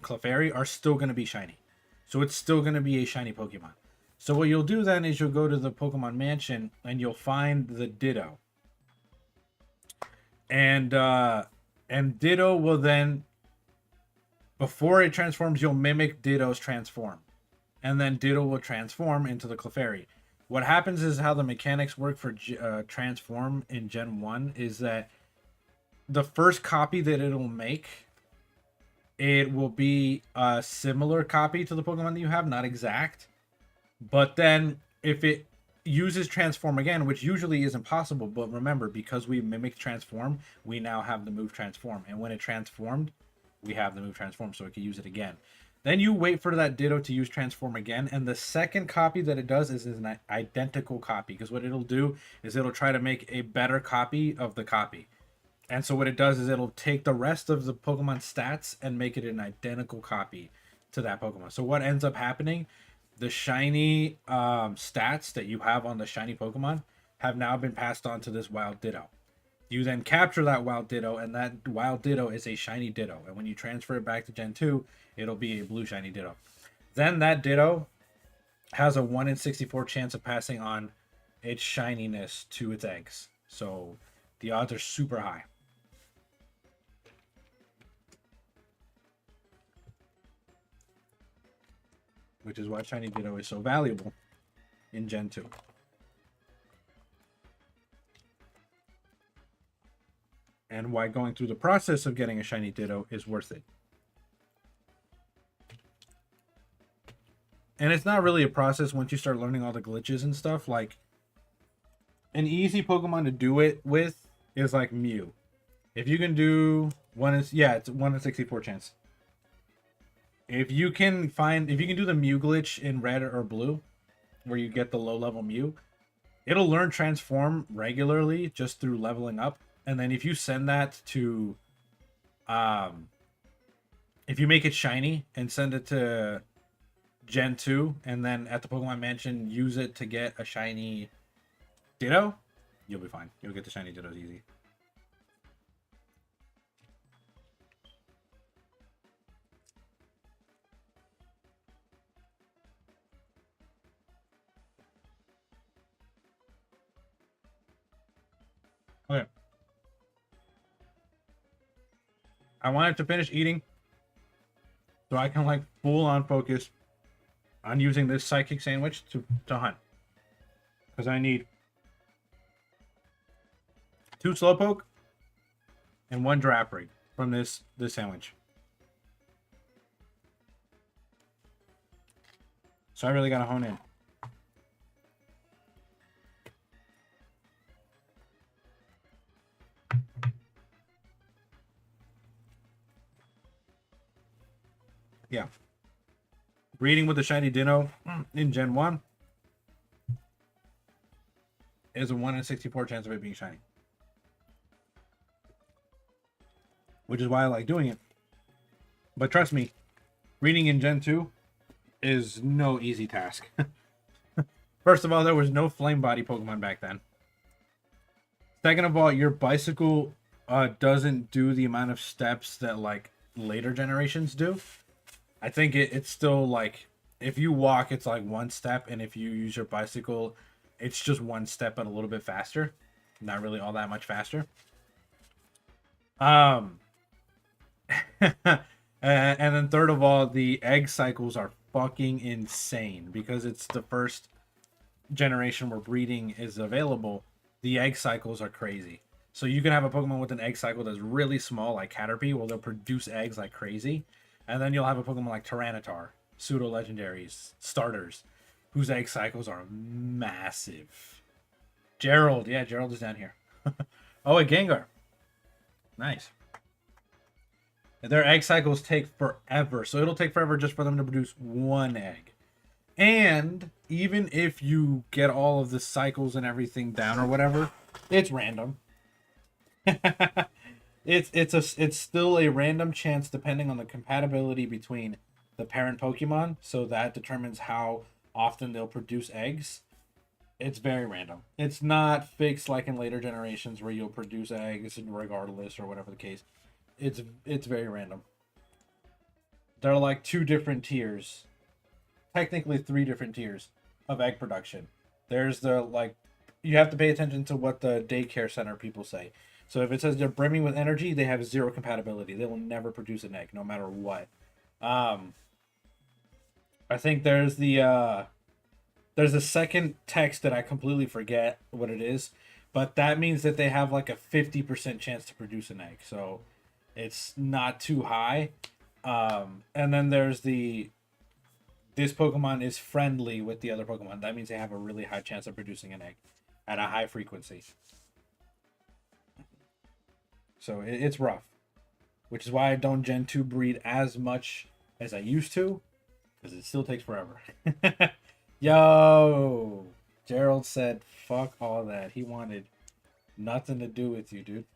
Clefairy are still going to be shiny. So it's still going to be a shiny Pokemon. So what you'll do then is you'll go to the Pokemon Mansion and you'll find the Ditto. And Ditto will then, before it transforms, you'll mimic Ditto's transform. And then Ditto will transform into the Clefairy. What happens is how the mechanics work for transform in Gen 1 is that the first copy that it'll make, it will be a similar copy to the Pokemon that you have, not exact. But then if it uses transform again, which usually isn't possible, but remember, because we mimic transform, we now have the move transform. And when it transformed, we have the move transform, so it can use it again. Then you wait for that Ditto to use transform again, and the second copy that it does is an identical copy, because what it'll do is it'll try to make a better copy of the copy. And so what it does is it'll take the rest of the Pokemon stats and make it an identical copy to that Pokemon. So what ends up happening, the shiny stats that you have on the shiny Pokemon have now been passed on to this wild Ditto. You then capture that wild Ditto, and that wild Ditto is a shiny Ditto. And when you transfer it back to Gen 2, it'll be a blue shiny Ditto. Then that Ditto has a 1 in 64 chance of passing on its shininess to its eggs. So the odds are super high. Which is why shiny Ditto is so valuable in Gen 2. And why going through the process of getting a shiny Ditto is worth it. And it's not really a process once you start learning all the glitches and stuff. Like, an easy Pokemon to do it with is like Mew. If you can do it's 1 in 64 chance. If you can do the Mew glitch in red or blue, where you get the low level Mew, it'll learn transform regularly just through leveling up. And then if you send that to, if you make it shiny and send it to Gen 2, and then at the Pokemon Mansion use it to get a shiny Ditto, you'll be fine. You'll get the shiny Dittos easy. Okay. I wanted to finish eating so I can like full on focus on using this psychic sandwich to hunt. Because I need 2 slowpoke and 1 draft rig from this sandwich. So I really gotta hone in. Yeah. Breeding with the shiny Dino in Gen 1 is a 1 in 64 chance of it being shiny. Which is why I like doing it. But trust me, breeding in Gen 2 is no easy task. First of all, there was no flame body Pokemon back then. Second of all, your bicycle doesn't do the amount of steps that like later generations do. I think it's still like, if you walk, it's like 1 step, and if you use your bicycle, it's just 1 step but a little bit faster. Not really all that much faster. And then third of all, the egg cycles are fucking insane because it's the first generation where breeding is available. The egg cycles are crazy. So you can have a Pokemon with an egg cycle that's really small, like Caterpie, where they'll produce eggs like crazy. And then you'll have a Pokemon like Tyranitar, pseudo-legendaries, starters, whose egg cycles are massive. Gerald. Yeah, Gerald is down here. Oh, a Gengar. Nice. Their egg cycles take forever. So it'll take forever just for them to produce 1 egg. And even if you get all of the cycles and everything down or whatever, it's random. It's still a random chance depending on the compatibility between the parent Pokemon, so that determines how often they'll produce eggs. It's very random. It's not fixed like in later generations where you'll produce eggs regardless or whatever the case. It's very random. There are like 2 different tiers, technically 3 different tiers of egg production. There's the like, you have to pay attention to what the daycare center people say. So if it says they're brimming with energy, they have 0 compatibility. They will never produce an egg, no matter what. I think there's a second text that I completely forget what it is, but that means that they have like a 50% chance to produce an egg. So it's not too high. And then there's this Pokemon is friendly with the other Pokemon. That means they have a really high chance of producing an egg at a high frequency. So it's rough, which is why I don't Gen 2 breed as much as I used to, because it still takes forever. Yo, Gerald said, fuck all that. He wanted nothing to do with you, dude.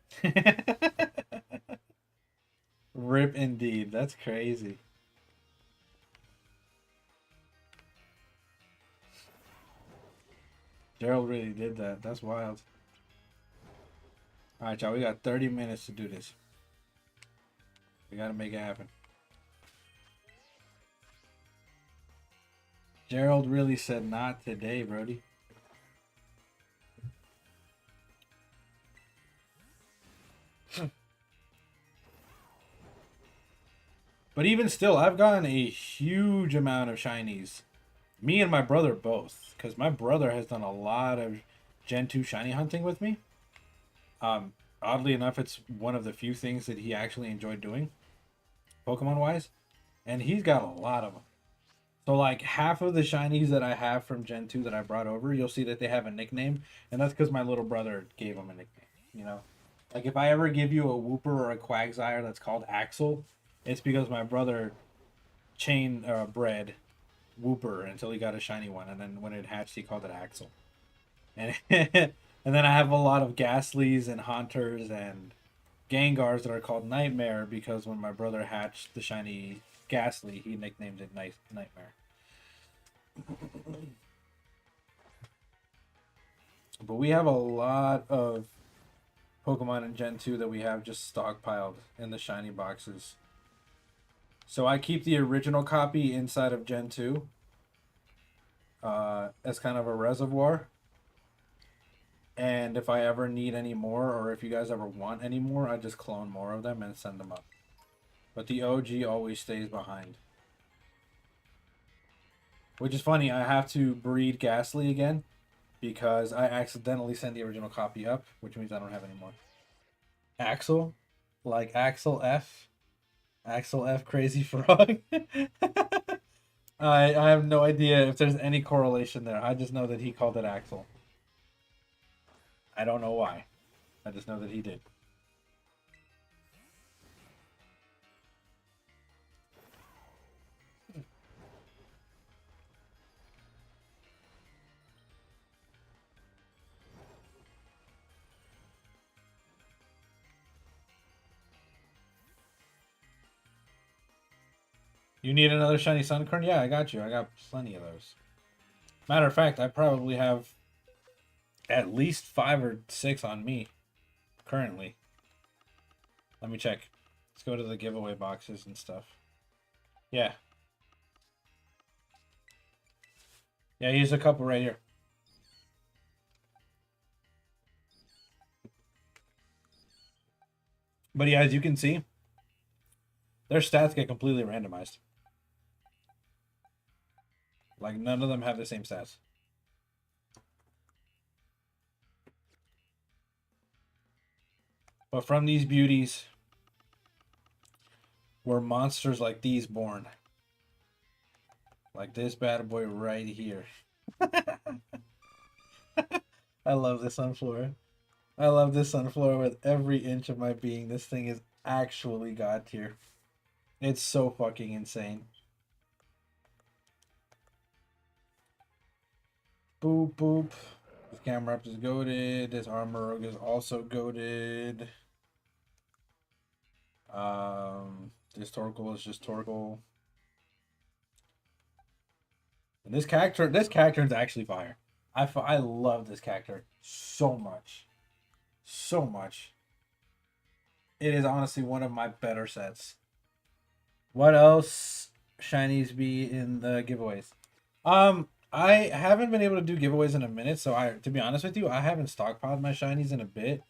Rip indeed. That's crazy. Gerald really did that. That's wild. Alright, y'all. We got 30 minutes to do this. We gotta make it happen. Gerald really said not today, Brody. But even still, I've gotten a huge amount of shinies. Me and my brother both. Because my brother has done a lot of Gen 2 shiny hunting with me. Oddly enough, it's one of the few things that he actually enjoyed doing, Pokemon-wise. And he's got a lot of them. So, like, half of the shinies that I have from Gen 2 that I brought over, you'll see that they have a nickname. And that's because my little brother gave them a nickname, you know? Like, if I ever give you a Wooper or a Quagsire that's called Axel, it's because my brother bred Wooper until he got a shiny one. And then when it hatched, he called it Axel. And and then I have a lot of Ghastlies and Haunters and Gengars that are called Nightmare because when my brother hatched the shiny Ghastly, he nicknamed it Nightmare. But we have a lot of Pokemon in Gen 2 that we have just stockpiled in the shiny boxes. So I keep the original copy inside of Gen 2 as kind of a reservoir. And if I ever need any more, or if you guys ever want any more, I just clone more of them and send them up. But the OG always stays behind. Which is funny, I have to breed Ghastly again because I accidentally sent the original copy up, which means I don't have any more. Axel? Like Axel F? Axel F Crazy Frog? I have no idea if there's any correlation there. I just know that he called it Axel. I don't know why. I just know that he did. You need another shiny Sunkern? Yeah, I got you. I got plenty of those. Matter of fact, I probably have at least 5 or 6 on me currently. Let me check. Let's go to the giveaway boxes and stuff. Yeah. Yeah, here's a couple right here. But yeah, as you can see, their stats get completely randomized. Like, none of them have the same stats. But from these beauties were monsters like these born. Like this bad boy right here. I love this Sunflower. I love this Sunflower with every inch of my being. This thing is actually God tier. It's so fucking insane. Boop, boop. This Camerupt is goated. This Armorogue is also goated. This Torkoal is just Torkoal. And this character is actually fire. I love this character so much. So much. It is honestly one of my better sets. What else shinies be in the giveaways? I haven't been able to do giveaways in a minute, so to be honest with you, I haven't stockpiled my shinies in a bit.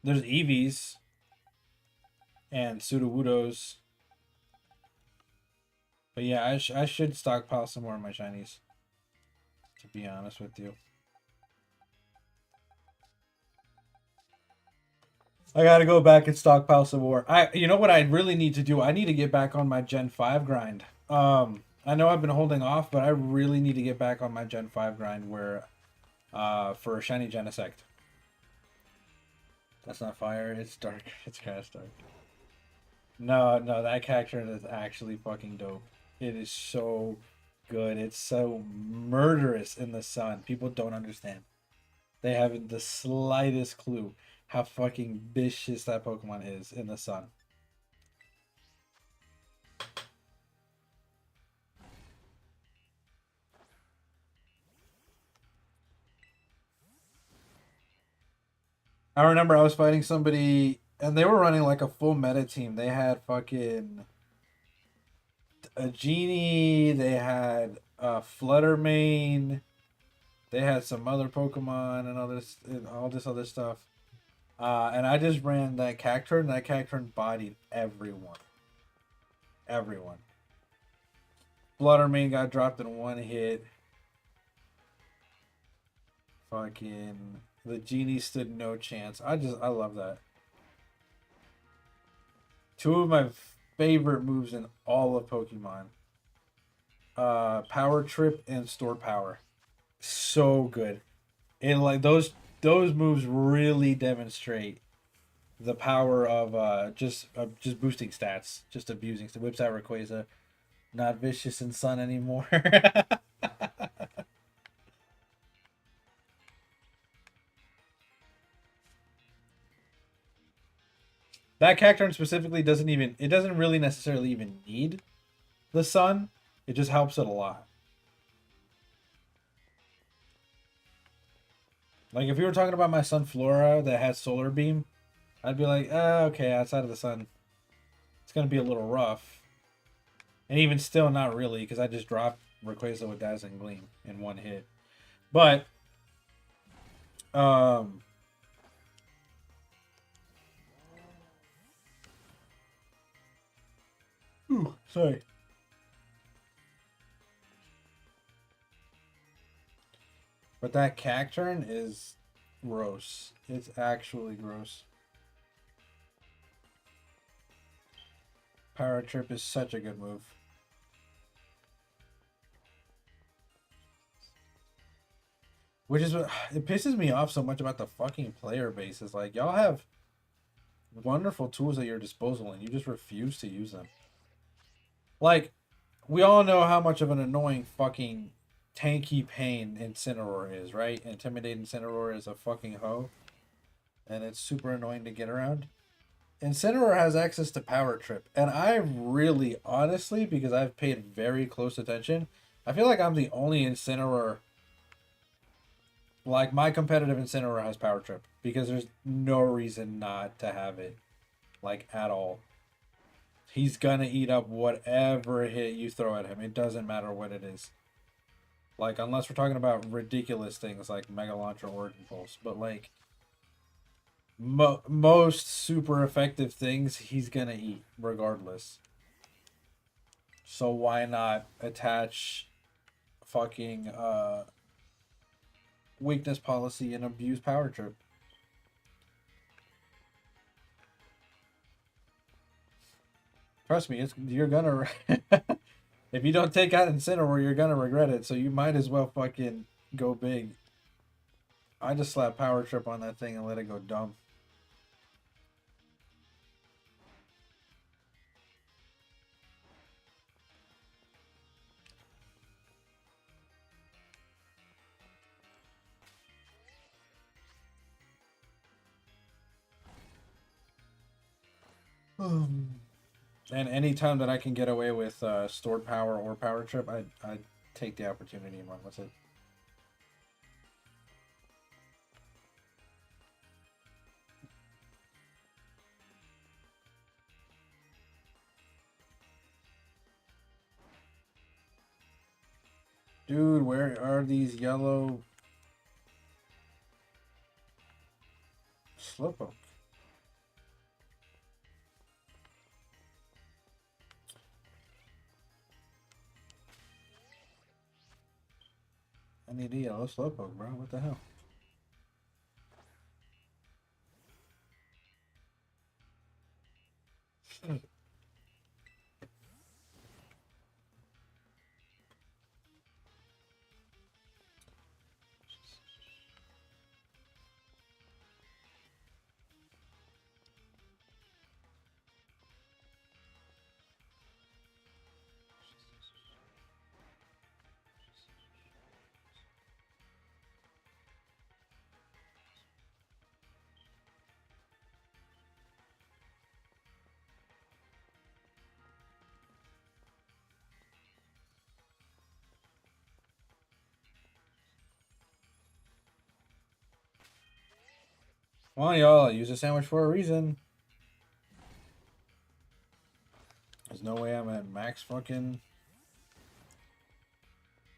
There's Eevees and Sudowoodos. But yeah, I should stockpile some more of my shinies, to be honest with you. I gotta go back and stockpile some more. You know what I really need to do? I need to get back on my Gen 5 grind. I know I've been holding off, but I really need to get back on my Gen 5 grind where for Shiny Genesect. That's not fire, it's dark. It's cast dark. No, that character is actually fucking dope. It is so good. It's so murderous in the sun. People don't understand. They haven't the slightest clue how fucking vicious that Pokemon is in the sun. I remember I was fighting somebody and they were running like a full meta team. They had fucking a Genie, they had a Fluttermane, they had some other Pokemon and all this other stuff. And I just ran that Cacturne, and that Cacturne bodied everyone. Everyone. Fluttermane got dropped in one hit. Fucking the Genie stood no chance. I love that. Two of my favorite moves in all of Pokemon. Power Trip and Store Power. So good. And like those moves really demonstrate the power of just boosting stats, just abusing. So whips out Rayquaza, not vicious in Sun anymore. That Cacturne specifically doesn't really necessarily even need the Sun. It just helps it a lot. Like if you were talking about my Sunflora that has Solar Beam, I'd be like, okay, outside of the sun, it's gonna be a little rough. And even still, not really, because I just dropped Rayquaza with Dazzling Gleam in one hit. But Ooh, sorry. But that Cacturn is gross. It's actually gross. Power Trip is such a good move. Which is what it pisses me off so much about the fucking player base. Is like, y'all have wonderful tools at your disposal and you just refuse to use them. Like, we all know how much of an annoying fucking tanky pain Incineroar is, right? Intimidate Incineroar is a fucking hoe. And it's super annoying to get around. Incineroar has access to Power Trip. And I really, honestly, because I've paid very close attention, I feel like I'm the only Incineroar. Like, my competitive Incineroar has Power Trip. Because there's no reason not to have it. Like, at all. He's gonna eat up whatever hit you throw at him. It doesn't matter what it is. Like, unless we're talking about ridiculous things like Mega Launch or Origin Pulse. But, like, most super effective things he's gonna eat regardless. So why not attach fucking weakness policy and abuse Power Trip? Trust me, you're gonna if you don't take out Incineroar, you're gonna regret it. So you might as well fucking go big. I just slap Power Trip on that thing and let it go dumb. And anytime that I can get away with stored power or Power Trip, I take the opportunity and run with it. Dude, where are these yellow Slowpoke? I need a yellow Slowpoke, bro. What the hell? Come on, y'all. I use a sandwich for a reason. There's no way I'm at max fucking...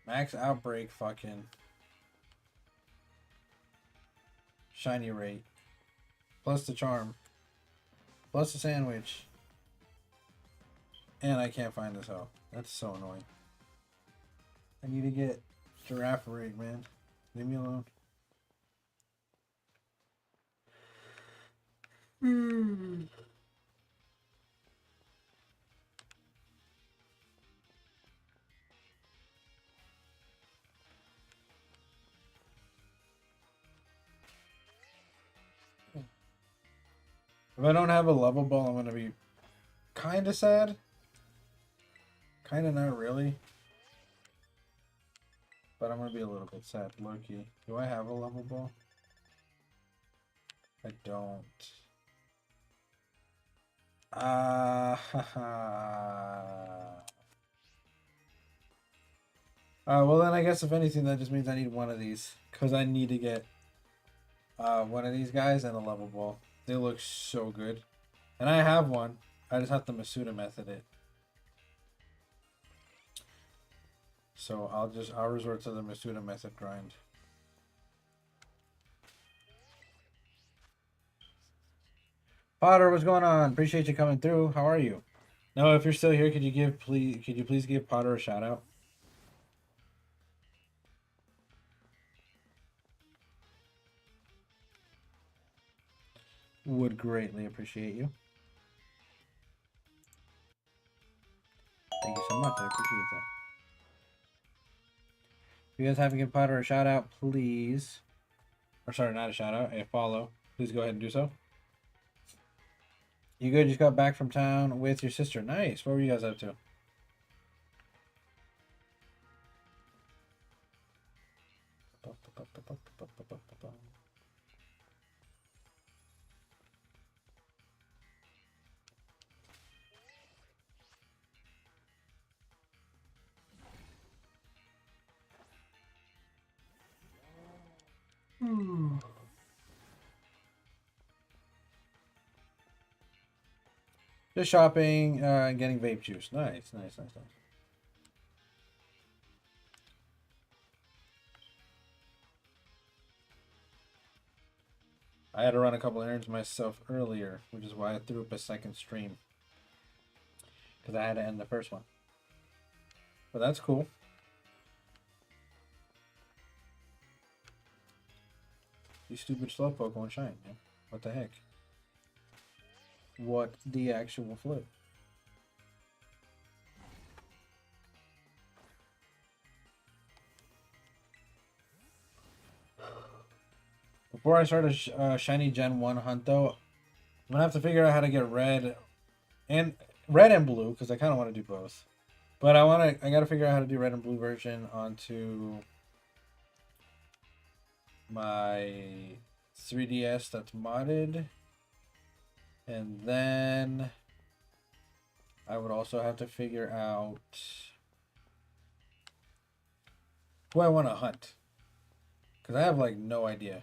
Max outbreak fucking... Shiny rate. Plus the charm. Plus the sandwich. And I can't find this out. That's so annoying. I need to get giraffe rig, man. Leave me alone. If I don't have a level ball, I'm going to be kind of sad. Kind of not really. But I'm going to be a little bit sad. Loki. Do I have a level ball? I don't. Well then I guess if anything that just means I need one of these. Because I need to get one of these guys and a level ball. They look so good. And I have one. I just have to Masuda method it. So I'll resort to the Masuda method grind. Potter, what's going on? Appreciate you coming through. How are you? No, if you're still here, could you please give Potter a shout out? Would greatly appreciate you. Thank you so much. I appreciate that. If you guys haven't given Potter a shout out, please. Or sorry, not a shout out, a follow. Please go ahead and do so. You good? Just got back from town with your sister. Nice. What were you guys up to? Just shopping and getting vape juice. Nice, nice, nice, nice. I had to run a couple errands myself earlier, which is why I threw up a second stream. Because I had to end the first one. But that's cool. You stupid slowpoke won't shine, man. What the heck? What the actual flip? Before I start a shiny Gen 1 hunt, though, I'm going to have to figure out how to get red and blue, because I kind of want to do both. But I got to figure out how to do red and blue version onto my 3DS that's modded. And then I would also have to figure out who I want to hunt. Because I have, like, no idea.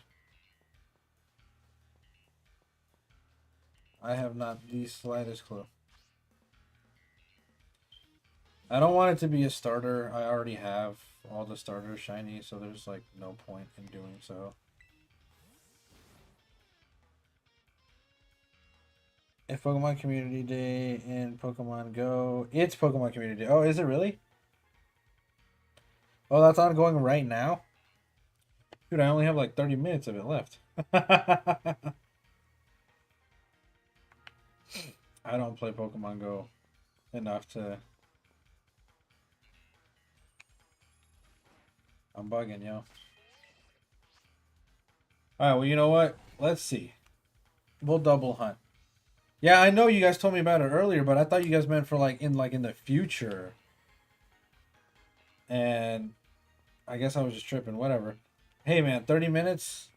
I have not the slightest clue. I don't want it to be a starter. I already have all the starters shiny, so there's, like, no point in doing so. If Pokemon Community Day in Pokemon Go. It's Pokemon Community Day. Oh, is it really? Oh, that's ongoing right now? Dude, I only have like 30 minutes of it left. I don't play Pokemon Go enough to... I'm bugging, yo. Alright, well, you know what? Let's see. We'll double hunt. Yeah, I know you guys told me about it earlier, but I thought you guys meant for like in the future. And I guess I was just tripping, whatever. Hey man, 30 minutes,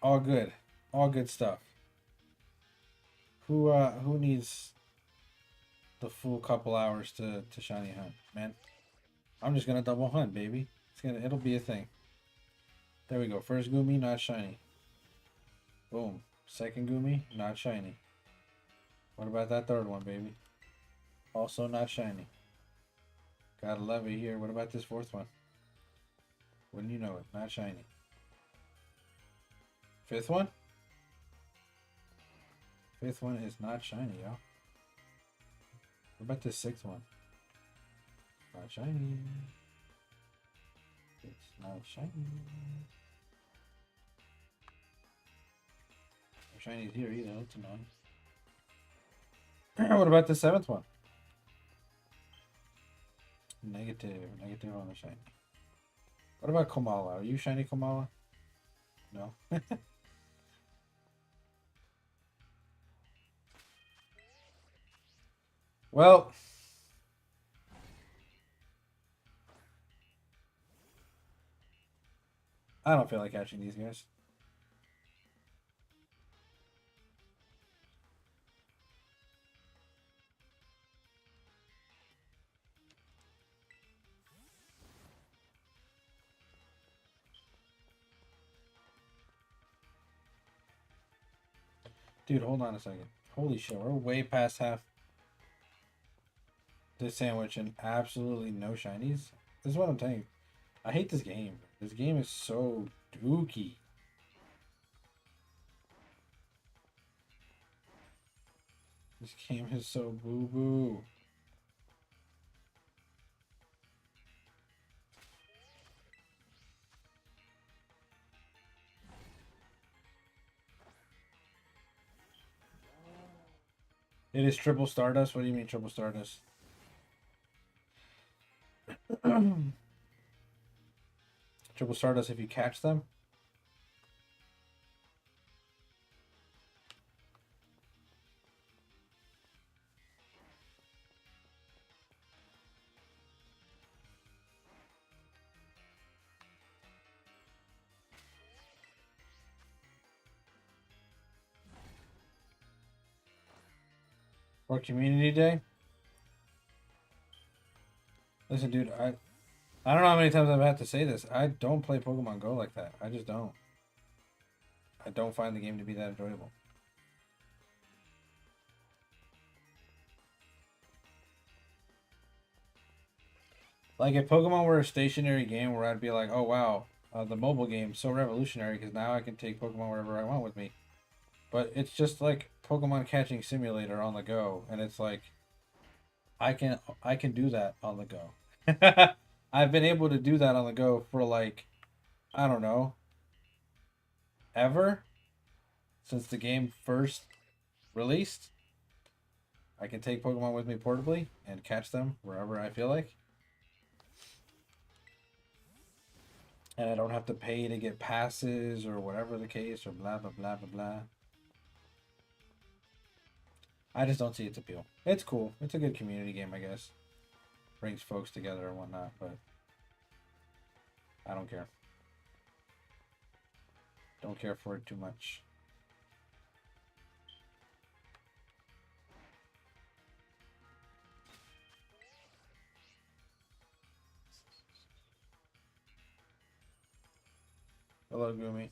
all good. All good stuff. Who needs the full couple hours to shiny hunt, man? I'm just gonna double hunt, baby. It'll be a thing. There we go. First Goomy, not shiny. Boom. Second Goomy, not shiny. What about that third one, baby? Also not shiny. Gotta love it here. What about this fourth one? Wouldn't you know it? Not shiny. Fifth one? Fifth one is not shiny, y'all. What about this sixth one? Not shiny. It's not shiny. No shiny's here either. That's annoying. What about the seventh one? Negative. Negative on the shiny. What about Komala? Are you shiny Komala? No. Well, I don't feel like catching these guys. Dude, hold on a second. Holy shit, we're way past half this sandwich and absolutely no shinies. This is what I'm telling you. I hate this game. This game is so dookie. This game is so boo-boo. It is triple Stardust? What do you mean triple Stardust? Triple Stardust if you catch them? Or Community Day? Listen, dude, I don't know how many times I've had to say this. I don't play Pokemon Go like that. I just don't. I don't find the game to be that enjoyable. Like, if Pokemon were a stationary game where I'd be like, oh wow, the mobile game's so revolutionary because now I can take Pokemon wherever I want with me. But it's just like Pokemon catching simulator on the go, and it's like I can do that on the go. I've been able to do that on the go for like, I don't know, ever since the game first released. I can take Pokemon with me portably and catch them wherever I feel like. And I don't have to pay to get passes or whatever the case or blah, blah, blah, blah, blah. I just don't see its appeal. It's cool. It's a good community game, I guess. Brings folks together and whatnot, but I don't care. Don't care for it too much. Hello, Gumi.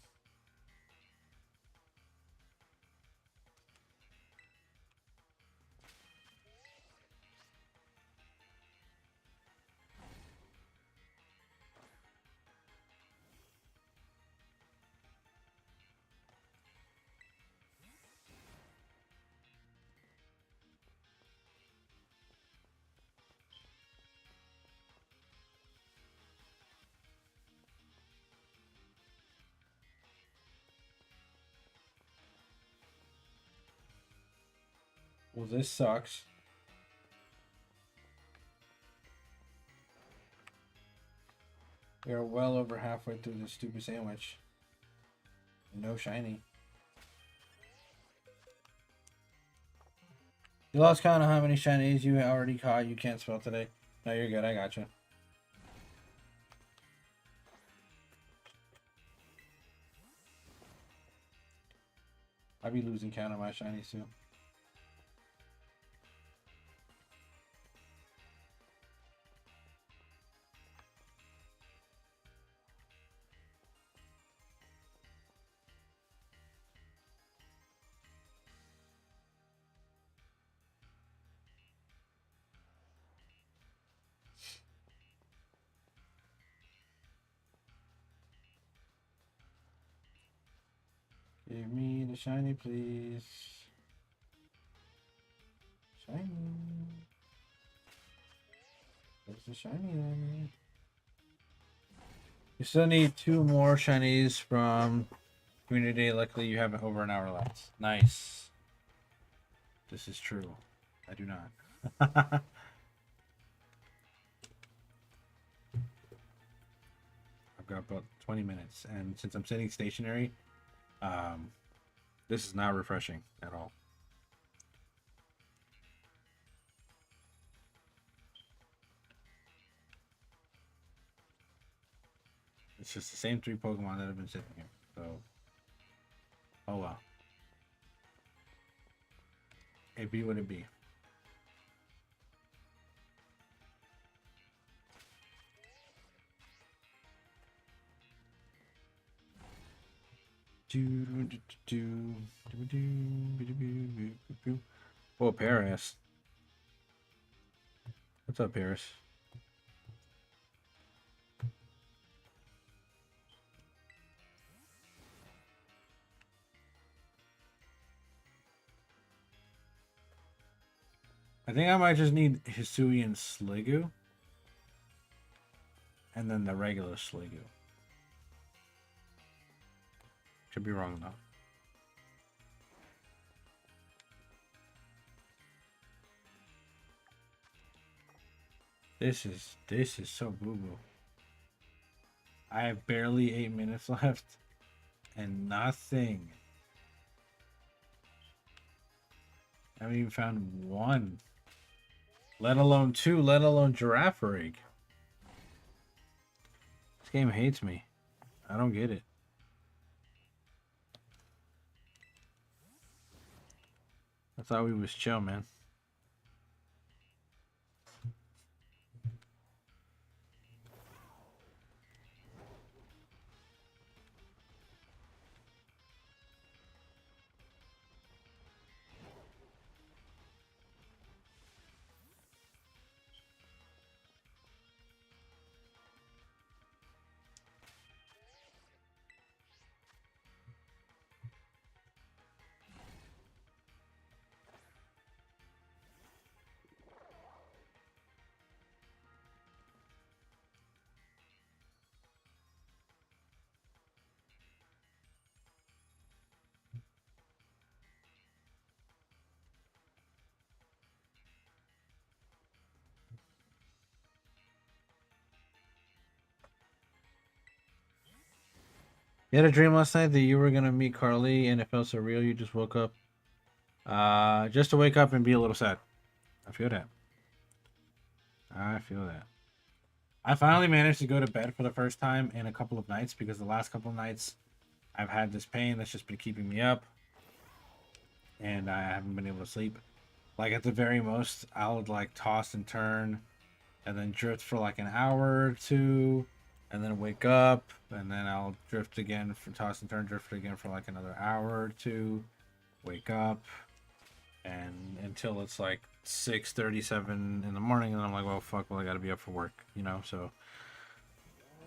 Well, this sucks. We are well over halfway through this stupid sandwich. No shiny. You lost count of how many shinies you already caught. You can't spell today. No, you're good. I got you. I'd be losing count of my shinies too. Give me the shiny, please. Shiny. There's the shiny there. You still need 2 more shinies from Community Day. Luckily, you have over an hour left. Nice. This is true. I do not. I've got about 20 minutes, and since I'm sitting stationary, this is not refreshing at all. It's just the same 3 Pokemon that have been sitting here. So, oh well. It be what it be. Oh, Paris. What's up, Paris? I think I might just need Hisui and Sliggoo. And then the regular Sliggoo. Could be wrong though. This is so boo boo. I have barely 8 minutes left, and nothing. I haven't even found one. Let alone two, let alone giraffe rig. This game hates me. I don't get it. I thought we was chill, man. You had a dream last night that you were gonna meet Carly and it felt so real you just woke up. Just to wake up and be a little sad. I feel that. I feel that. I finally managed to go to bed for the first time in a couple of nights because the last couple of nights I've had this pain that's just been keeping me up and I haven't been able to sleep. Like at the very most, I would like toss and turn and then drift for like an hour or two and then wake up and then I'll drift again for toss and turn, drift again for like another hour or two, wake up and until it's like 6:37 in the morning and I'm like, well fuck, well I gotta be up for work, you know, so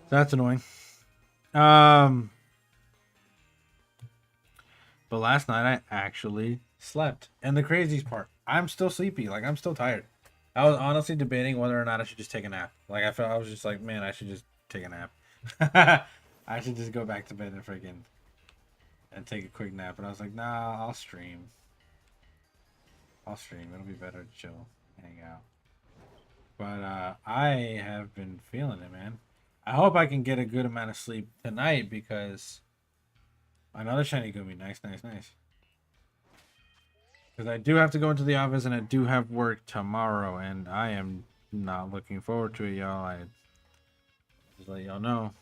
that's annoying. But last night I actually slept. And the craziest part, I'm still sleepy. Like I'm still tired. I was honestly debating whether or not I should just take a nap. Like I was just like, man, I should just take a nap. I should just go back to bed and take a quick nap. But I was like, nah, I'll stream. I'll stream. It'll be better to chill, hang out. But I have been feeling it, man. I hope I can get a good amount of sleep tonight because another shiny gummy. Nice, nice, nice. Because I do have to go into the office and I do have work tomorrow, and I am not looking forward to it, y'all. I just let y'all know.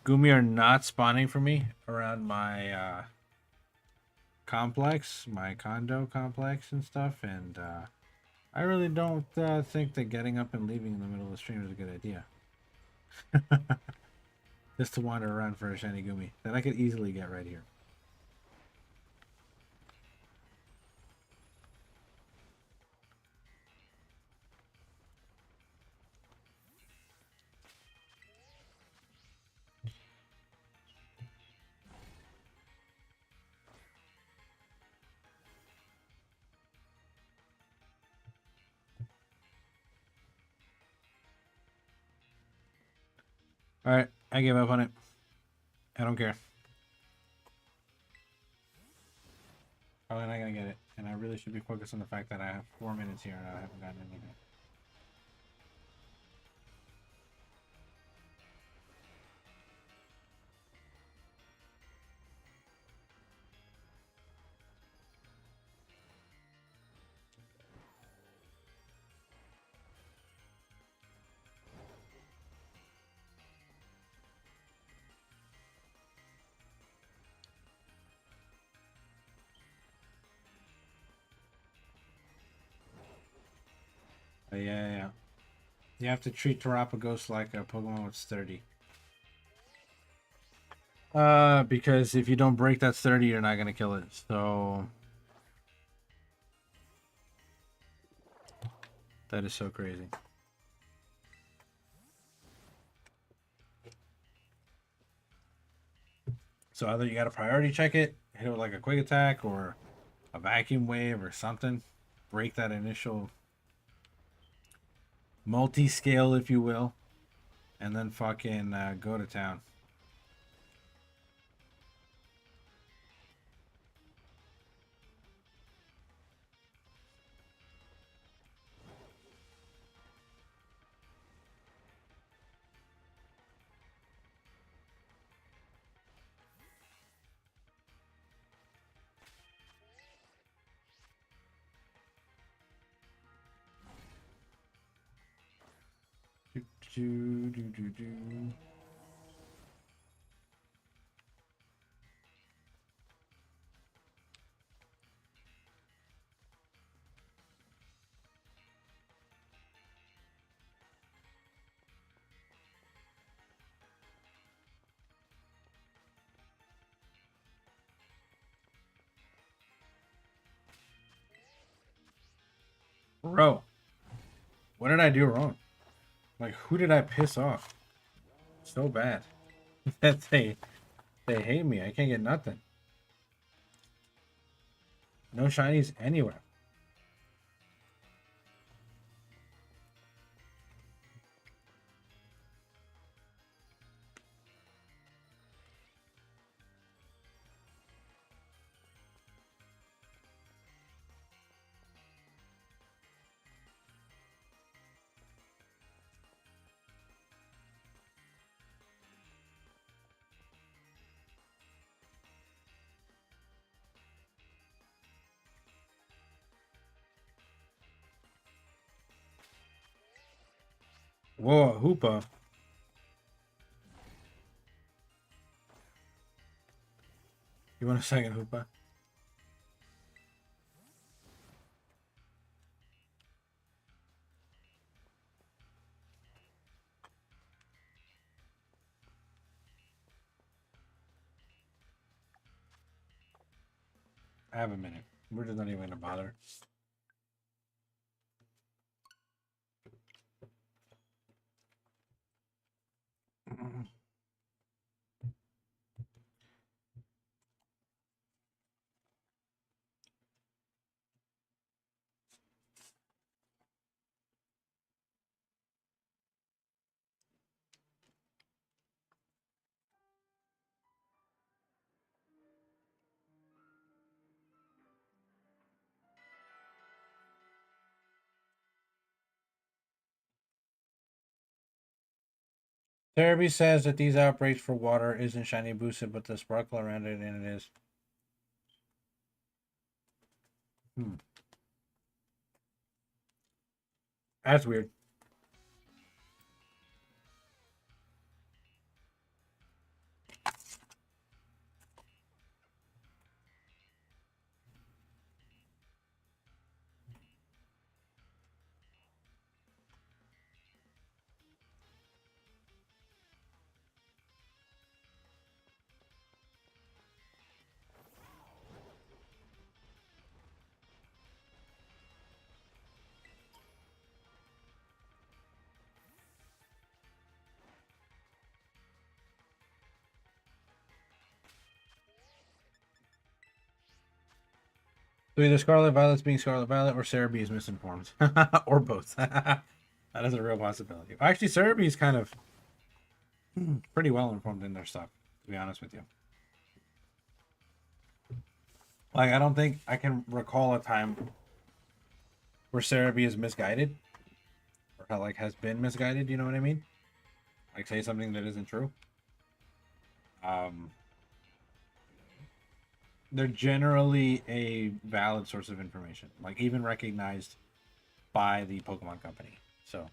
Gumi are not spawning for me around my complex, my condo complex and stuff, and I really don't think that getting up and leaving in the middle of the stream is a good idea. Just to wander around for a shiny Gumi that I could easily get right here. Alright, I gave up on it. I don't care. Probably not gonna get it. And I really should be focused on the fact that I have 4 minutes here and I haven't gotten anything. But yeah. You have to treat Terapagos like a Pokemon with sturdy. Because if you don't break that sturdy, you're not gonna kill it. So that is so crazy. So either you gotta priority check it, hit it with like a quick attack or a vacuum wave or something. Break that initial multi-scale, if you will, and then fucking go to town. do, do, do, do. Bro, what did I do wrong? Like, who did I piss off? So bad that they hate me. I can't get nothing. No shinies anywhere. Whoa, Hoopa. You want a second, Hoopa? I have a minute. We're just not even gonna bother. Therapy says that these outbreaks for water isn't shiny boosted, but the sparkle around it, and it is. That's weird. So either Scarlet Violet's being Scarlet Violet or Cerebi is misinformed. Or both. That is a real possibility. Actually, Cerebi is kind of pretty well informed in their stuff, to be honest with you. Like, I don't think I can recall a time where Cerebi is misguided. Or how, like, has been misguided, you know what I mean? Like, say something that isn't true. They're generally a valid source of information. Like, even recognized by the Pokemon Company. So...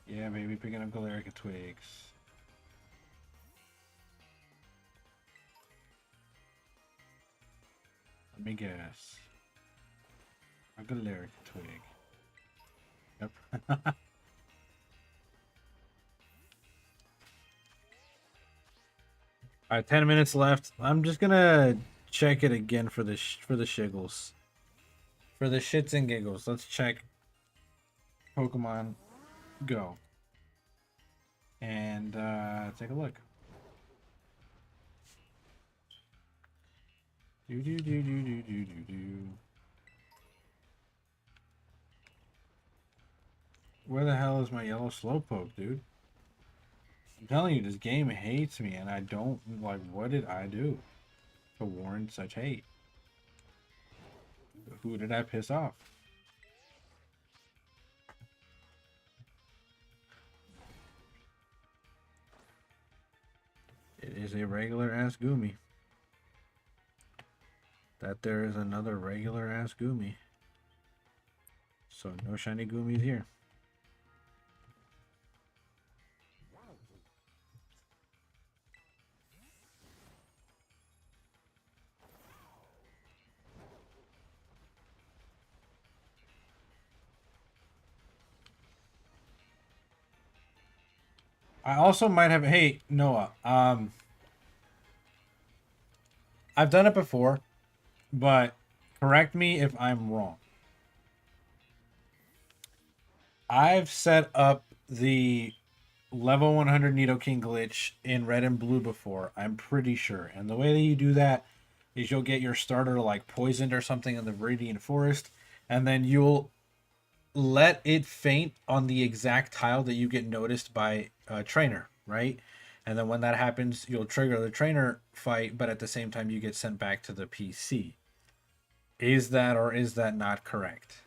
Yeah, baby, picking up Galarica twigs. Let me guess. A Galarica twig. Yep. Alright, 10 minutes left. I'm just gonna check it again for the shiggles. For the shits and giggles. Let's check Pokemon Go. And take a look. Where the hell is my yellow Slowpoke, dude? I'm telling you, this game hates me, and I don't, like, what did I do to warrant such hate? Who did I piss off? It is a regular ass Goomy. That there is another regular ass Goomy. So no shiny Goomies here. I also might have. Hey, Noah. I've done it before, but correct me if I'm wrong. I've set up the level 100 Nidoking glitch in red and blue before. I'm pretty sure. And the way that you do that is you'll get your starter like poisoned or something in the Viridian Forest, and then you'll let it faint on the exact tile that you get noticed by a trainer, right? And then when that happens, you'll trigger the trainer fight, but at the same time, you get sent back to the PC. Is that or is that not correct?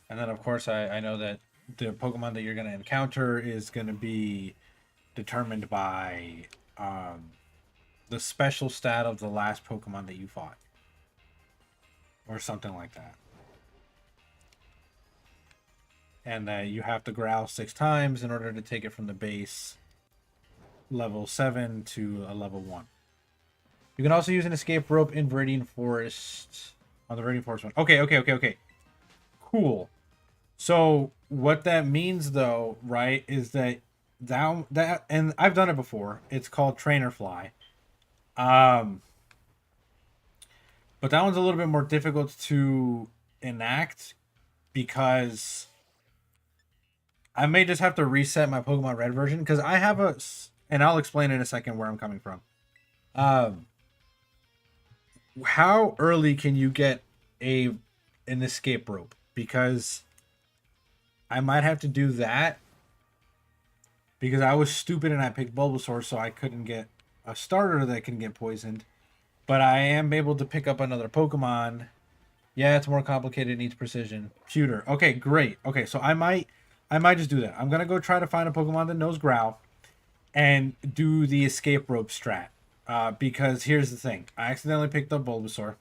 And then, of course, I know that the Pokemon that you're going to encounter is going to be determined by the special stat of the last Pokemon that you fought. Or something like that. And that you have to growl 6 times in order to take it from the base level 7 to a level 1. You can also use an escape rope in Viridian Forest. On the Viridian Forest one. Okay. Cool. So what that means, though, right, is that and I've done it before. It's called Trainer Fly. But that one's a little bit more difficult to enact because I may just have to reset my Pokemon Red version because I have and I'll explain in a second where I'm coming from. How early can you get an escape rope? Because I might have to do that because I was stupid and I picked Bulbasaur, so I couldn't get a starter that can get poisoned. But I am able to pick up another Pokemon. Yeah, it's more complicated, it needs precision. Pewter. Okay, great. Okay, so I might just do that. I'm gonna go try to find a Pokemon that knows Growl and do the escape rope strat. Because here's the thing. I accidentally picked up Bulbasaur.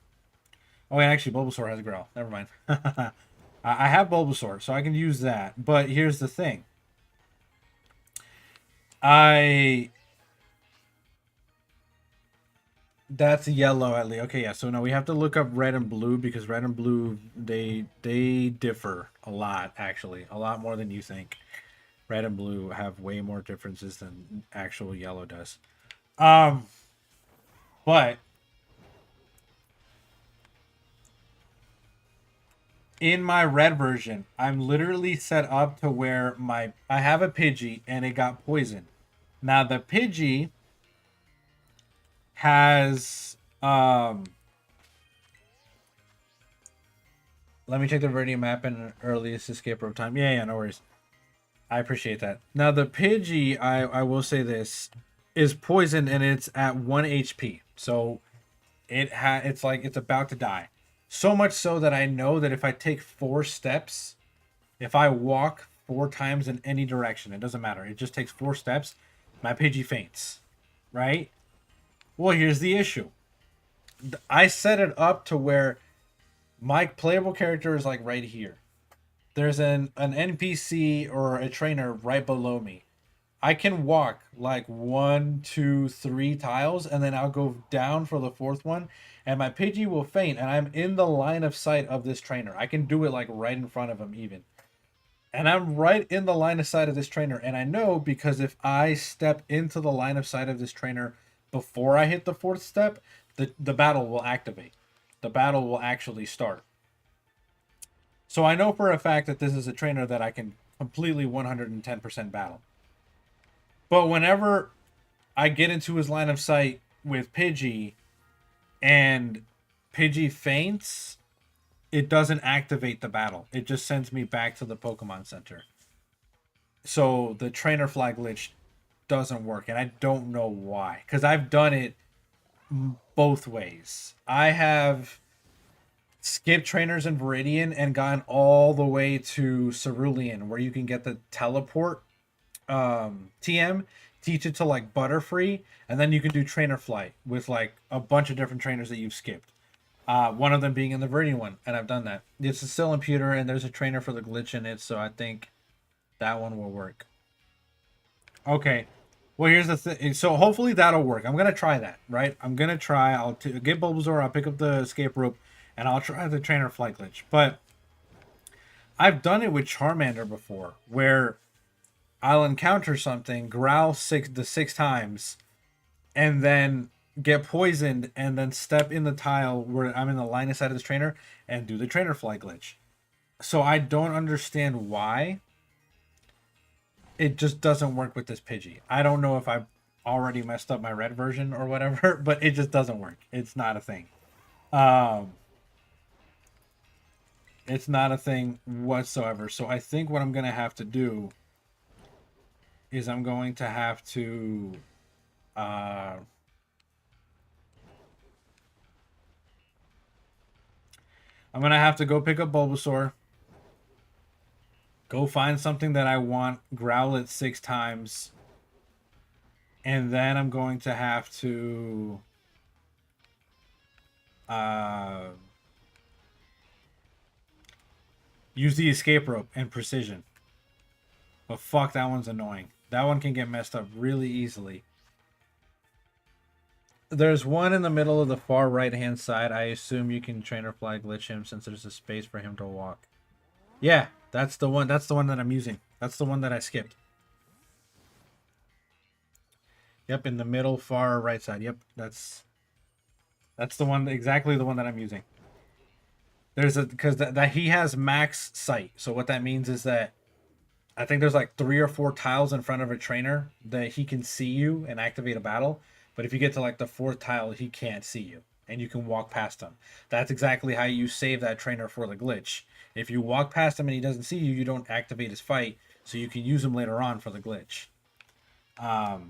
Oh, and actually Bulbasaur has Growl. Never mind. I have Bulbasaur, so I can use that. But here's the thing. That's yellow at least. Okay, yeah. So no, we have to look up red and blue because red and blue they differ a lot, actually. A lot more than you think. Red and blue have way more differences than actual yellow does. But in my red version, I'm literally set up to where I have a Pidgey and it got poisoned. Now the Pidgey has let me check the Viridian map and earliest escape rope time. Yeah, no worries. I appreciate that. Now the Pidgey, I will say this, is poisoned and it's at 1 HP. So it's like it's about to die. So much so that I know that if I take 4 steps, if I walk 4 times in any direction, it doesn't matter. It just takes 4 steps, my Pidgey faints. Right? Well, here's the issue. I set it up to where my playable character is like right here. There's an NPC or a trainer right below me. I can walk like 1, 2, 3 tiles, and then I'll go down for the 4th one, and my Pidgey will faint, and I'm in the line of sight of this trainer. I can do it like right in front of him even. And I'm right in the line of sight of this trainer, and I know because if I step into the line of sight of this trainer before I hit the 4th step, the battle will activate. The battle will actually start. So I know for a fact that this is a trainer that I can completely 110% battle. But whenever I get into his line of sight with Pidgey and Pidgey faints, it doesn't activate the battle. It just sends me back to the Pokemon Center. So the trainer flag glitch doesn't work, and I don't know why. Because I've done it both ways. I have skipped trainers in Viridian and gone all the way to Cerulean, where you can get the teleport TM, teach it to like Butterfree, and then you can do trainer flight with like a bunch of different trainers that you've skipped. One of them being in the Viridian one, and I've done that. It's still in pewter, and there's a trainer for the glitch in it, so I think that one will work. Okay. Well, here's the thing. So hopefully that'll work. I'm gonna try that, right? I'm gonna try. I'll get Bulbasaur. I'll pick up the escape rope, and I'll try the trainer flight glitch. But I've done it with Charmander before, where I'll encounter something, growl six times, and then get poisoned, and then step in the tile where I'm in the line of sight of this trainer and do the trainer fly glitch. So I don't understand why it just doesn't work with this Pidgey. I don't know if I already messed up my red version or whatever, but it just doesn't work. It's not a thing. It's not a thing whatsoever. So I think what I'm going to have to do is I'm going to have to I'm going to have to go pick up Bulbasaur, go find something that I want, growl it 6 times, and then I'm going to have to use the escape rope and precision. But fuck, that one's annoying. That one can get messed up really easily. There's one in the middle of the far right-hand side. I assume you can trainer fly glitch him since there's a space for him to walk. Yeah, that's the one. That's the one that I'm using. That's the one that I skipped. Yep, in the middle far right side. Yep, that's the one, exactly the one that I'm using. There's because that he has max sight. So what that means is that I think there's like 3 or 4 tiles in front of a trainer that he can see you and activate a battle. But if you get to like the 4th tile, he can't see you and you can walk past him. That's exactly how you save that trainer for the glitch. If you walk past him and he doesn't see you, you don't activate his fight, so you can use him later on for the glitch. But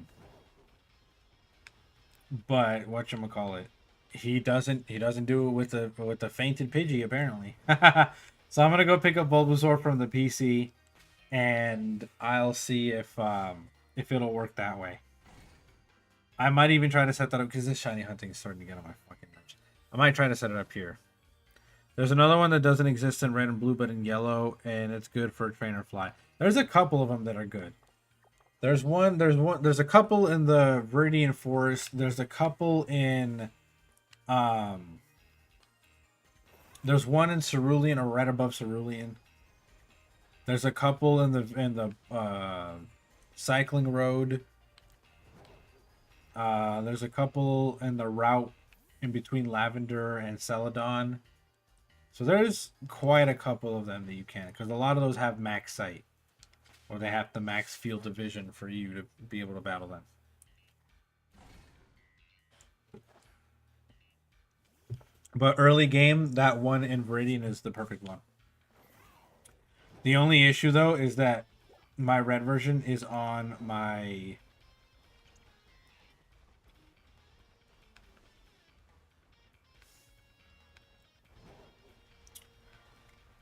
whatchamacallit, he doesn't do it with the fainted Pidgey apparently. So I'm gonna go pick up Bulbasaur from the PC, and I'll see if it'll work that way. I might even try to set that up because this shiny hunting is starting to get on my fucking nerves. I might try to set it up here. There's another one that doesn't exist in red and blue, but in yellow, and it's good for a trainer fly. There's a couple of them that are good. There's a couple in the Viridian Forest. There's a couple in, there's one in Cerulean or right above Cerulean. There's a couple in the Cycling Road. There's a couple in the route in between Lavender and Celadon. So there's quite a couple of them that you can, because a lot of those have max sight, or they have the max field of vision for you to be able to battle them. But early game, that one in Viridian is the perfect one. The only issue though is that my red version is on my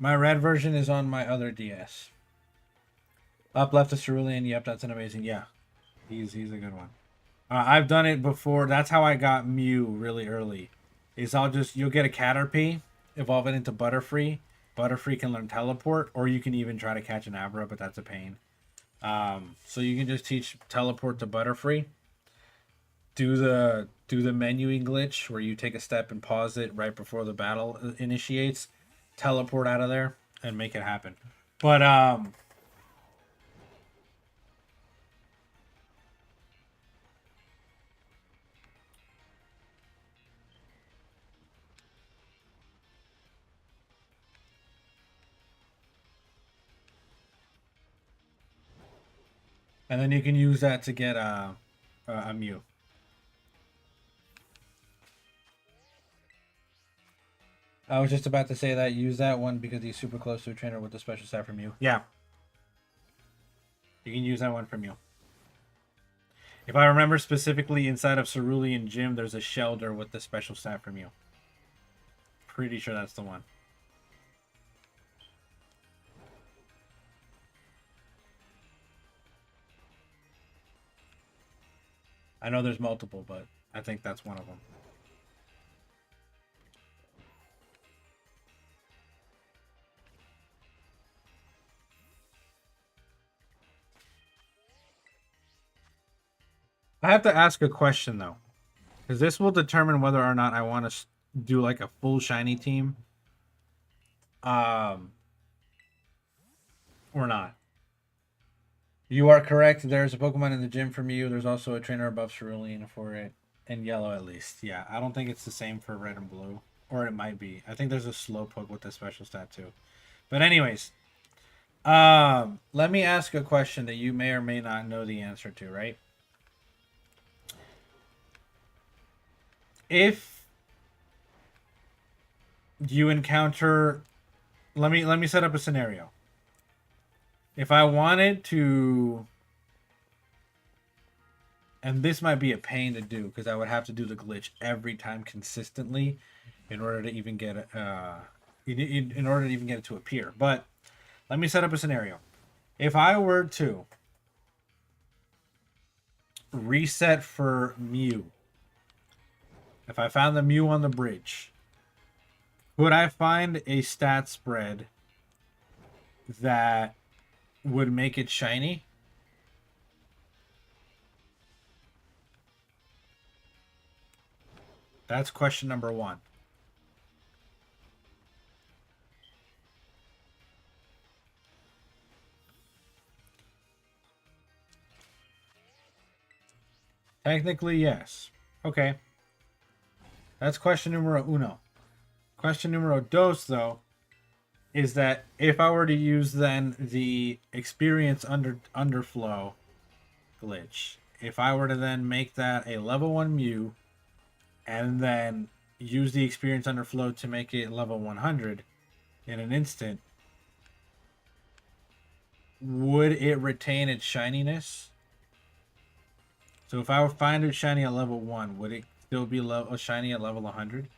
red version is on my other DS. Up left is Cerulean. Yep, that's an amazing. Yeah, he's a good one. I've done it before. That's how I got Mew really early. Is you'll get a Caterpie, evolve it into Butterfree. Butterfree can learn Teleport, or you can even try to catch an Abra, but that's a pain. So you can just teach Teleport to Butterfree. Do the menuing glitch where you take a step and pause it right before the battle initiates. Teleport out of there and make it happen. But and then you can use that to get a Mew. I was just about to say that. Use that one because he's super close to a trainer with a special stat from you. Yeah. You can use that one from you. If I remember specifically, inside of Cerulean Gym, there's a Shelder with the special stat from you. Pretty sure that's the one. I know there's multiple, but I think that's one of them. I have to ask a question, though. Because this will determine whether or not I want to do like a full shiny team. Or not. You are correct. There's a Pokemon in the gym from you. There's also a trainer above Cerulean for it. And yellow, at least. Yeah, I don't think it's the same for red and blue. Or it might be. I think there's a Slowpoke with a special stat, too. But anyways. Let me ask a question that you may or may not know the answer to, right? If you encounter... Let me set up a scenario. If I wanted to, and this might be a pain to do because I would have to do the glitch every time consistently in order to even get in order to even get it to appear. But let me set up a scenario. If I were to reset for Mew, if I found the Mew on the bridge, would I find a stat spread that would make it shiny? That's question number one. Technically, yes. Okay. That's question numero uno. Question numero dos, though, is that if I were to use then the experience underflow glitch, if I were to then make that a level 1 Mew and then use the experience underflow to make it level 100 in an instant, would it retain its shininess? So if I would find it shiny at level 1, would it still be shiny at level 100?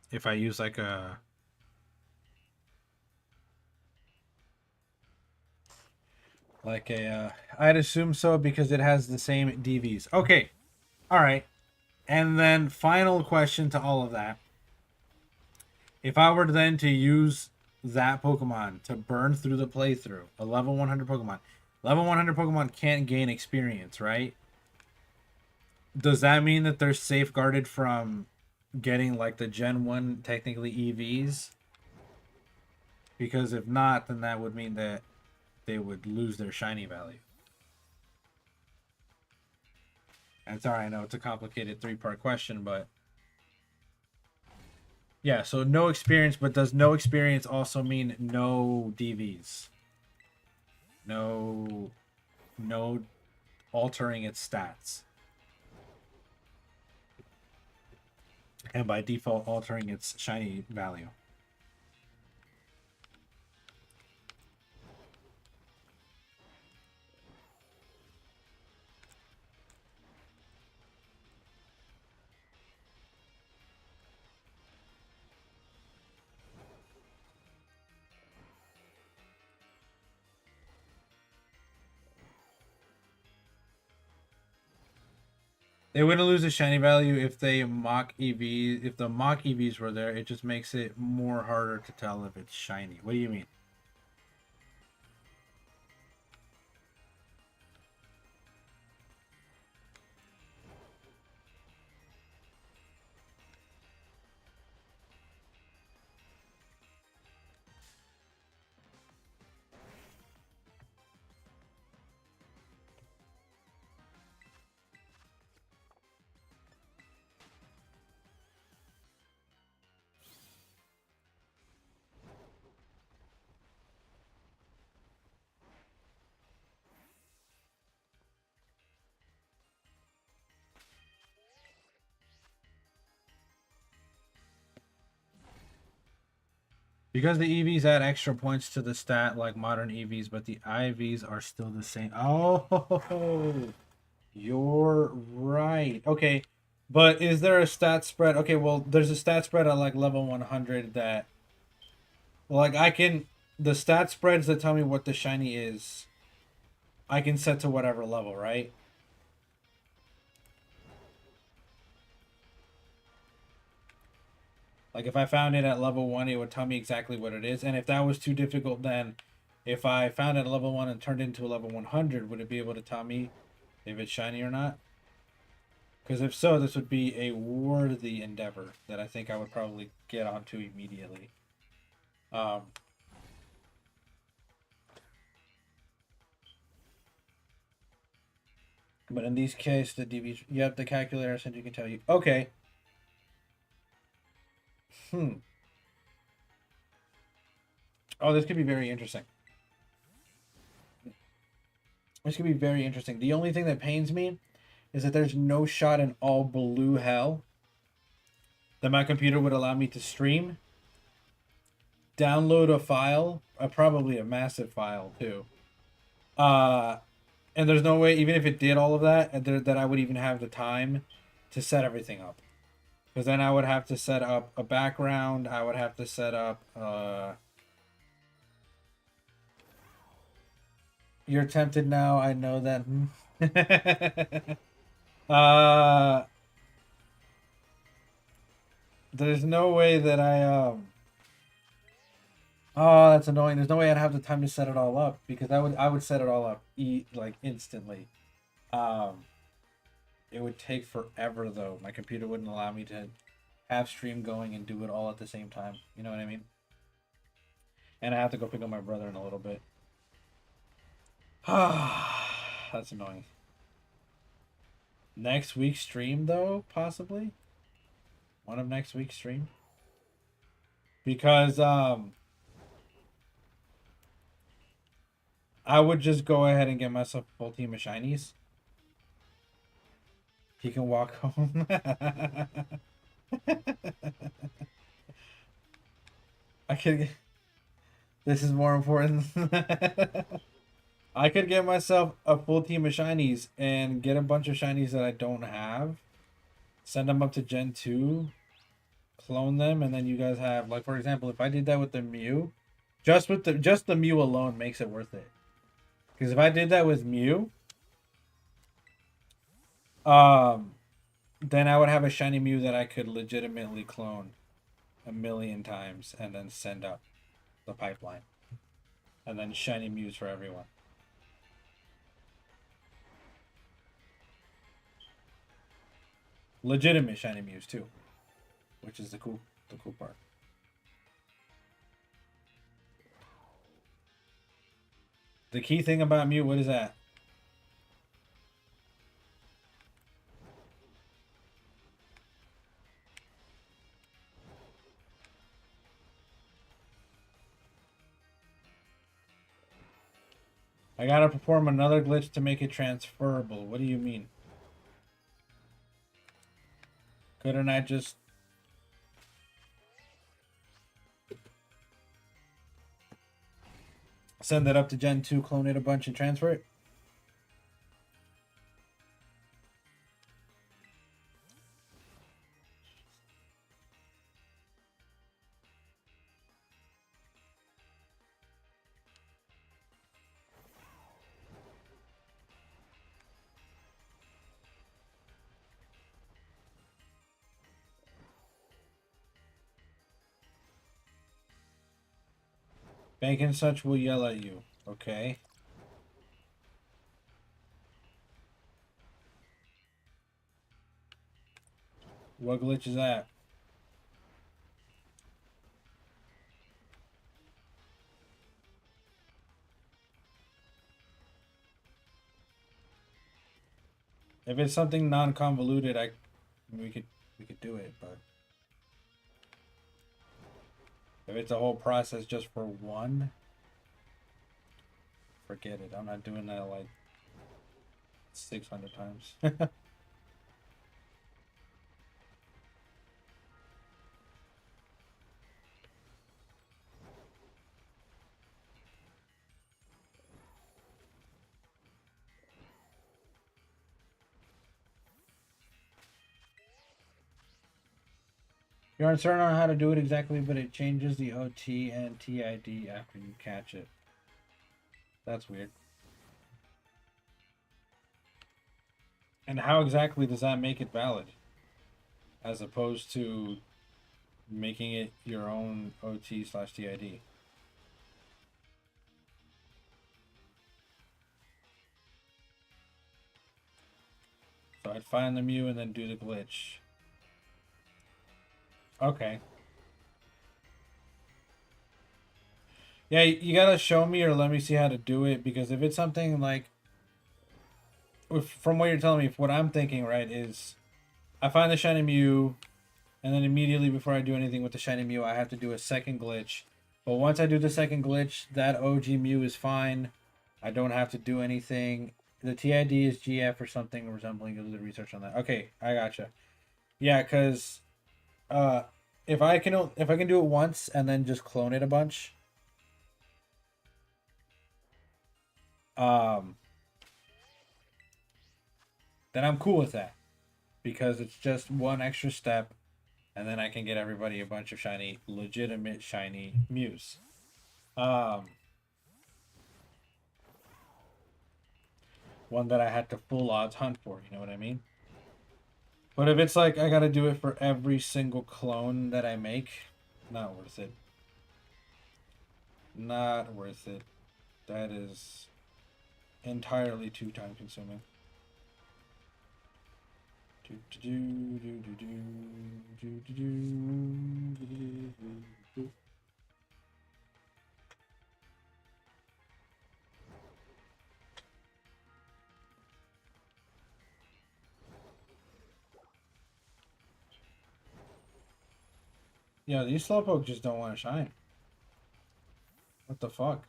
If I use like a... I'd assume so because it has the same DVs. Okay. All right. And then final question to all of that. If I were then to use that Pokemon to burn through the playthrough, a level 100 Pokemon. Level 100 Pokemon can't gain experience, right? Does that mean that they're safeguarded from getting like the Gen 1 technically EVs? Because if not, then that would mean that they would lose their shiny value. And sorry, I know it's a complicated three-part question, but yeah, so no experience, but does no experience also mean no DVs? No altering its stats. And by default altering its shiny value. They wouldn't lose the shiny value if they mock EVs. If the mock EVs were there, it just makes it more harder to tell if it's shiny. What do you mean? Because the EVs add extra points to the stat like modern EVs, but the IVs are still the same. Oh, you're right. Okay, but is there a stat spread? Okay, well, there's a stat spread at like level 100 that, like, the stat spreads that tell me what the shiny is, I can set to whatever level, right? Like, if I found it at level 1, it would tell me exactly what it is. And if that was too difficult, then if I found it at level 1 and turned it into a level 100, would it be able to tell me if it's shiny or not? Because if so, this would be a worthy endeavor that I think I would probably get onto immediately. But in these cases, the DVs, yep, the calculator said you can tell you. Okay. Oh, this could be very interesting. This could be very interesting. The only thing that pains me is that there's no shot in all blue hell that my computer would allow me to stream, download a file, probably a massive file too. And there's no way, even if it did all of that, that I would even have the time to set everything up. Because then I would have to set up a background. I would have to set up. You're tempted now. I know that. There's no way that Oh, that's annoying. There's no way I'd have the time to set it all up because I would set it all up like instantly. It would take forever though. My computer wouldn't allow me to have stream going and do it all at the same time. You know what I mean? And I have to go pick up my brother in a little bit. That's annoying. Next week's stream though, possibly? One of next week's stream? Because I would just go ahead and get myself a full team of shinies. He can walk home. I could. This is more important. I could get myself a full team of shinies and get a bunch of shinies that I don't have. Send them up to Gen 2. Clone them, and then you guys have, like, for example, if I did that with the Mew, just the Mew alone makes it worth it. Because if I did that with Mew, then I would have a shiny Mew that I could legitimately clone a million times and then send up the pipeline. And then shiny Mews for everyone. Legitimate shiny Mews too. Which is the cool part. The key thing about Mew, what is that? I gotta perform another glitch to make it transferable. What do you mean? Couldn't I just... send it up to Gen 2, clone it a bunch, and transfer it? Bank and such will yell at you. Okay. What glitch is that? If it's something non-convoluted, we could do it, but if it's a whole process just for one, forget it. I'm not doing that like 600 times. You're uncertain on how to do it exactly, but it changes the OT and TID after you catch it. That's weird. And how exactly does that make it valid? As opposed to making it your own OT/TID. So I'd find the Mew and then do the glitch. Okay. Yeah, you gotta show me or let me see how to do it, because if it's something like, from what you're telling me, what I'm thinking, right, is I find the shiny Mew, and then immediately before I do anything with the shiny Mew, I have to do a second glitch. But once I do the second glitch, that OG Mew is fine. I don't have to do anything. The TID is GF or something resembling. You'll do the research on that. Okay, I gotcha. Yeah, because uh, if I can do it once and then just clone it a bunch, um, then I'm cool with that, because it's just one extra step, and then I can get everybody a bunch of shiny, legitimate shiny Mews. Um, one that I had to full odds hunt for. You know what I mean? But if it's like I gotta do it for every single clone that I make, not worth it. Not worth it. That is entirely too time consuming. Yeah, these Slowpoke just don't want to shine. What the fuck?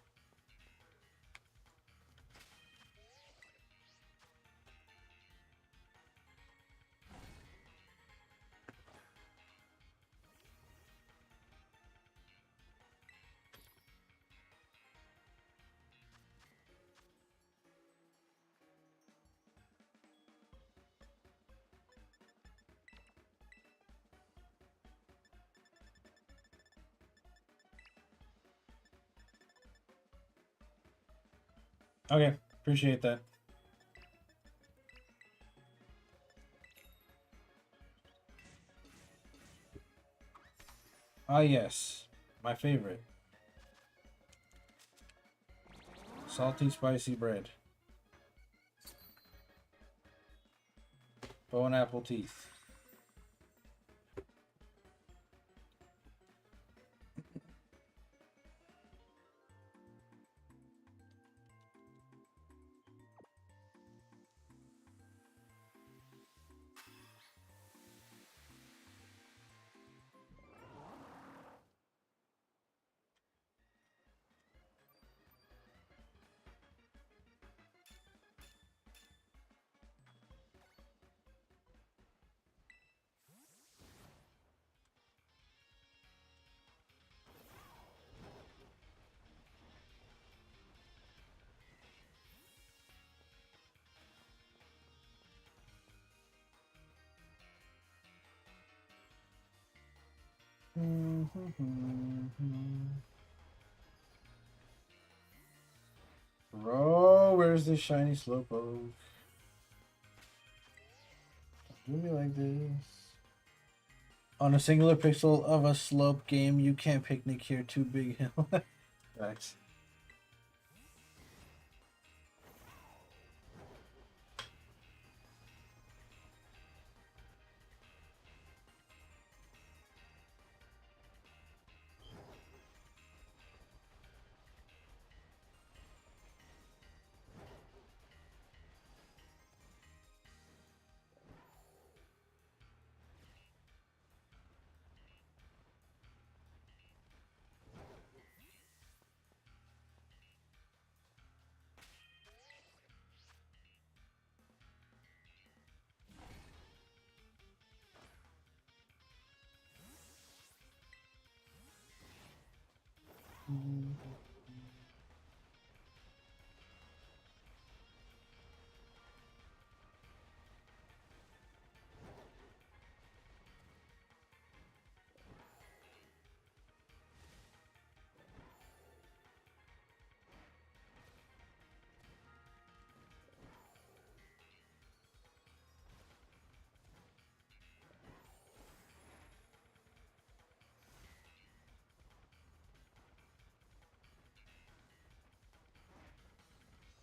Okay, appreciate that. Ah, yes. My favorite. Salty, spicy bread. Bow and apple teeth. Bro, where's this shiny Slowpoke? Don't do me like this. On a singular pixel of a slope game, you can't picnic here. Too big hill. Thanks.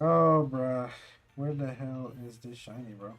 Oh, bruh. Where the hell is this shiny, bro?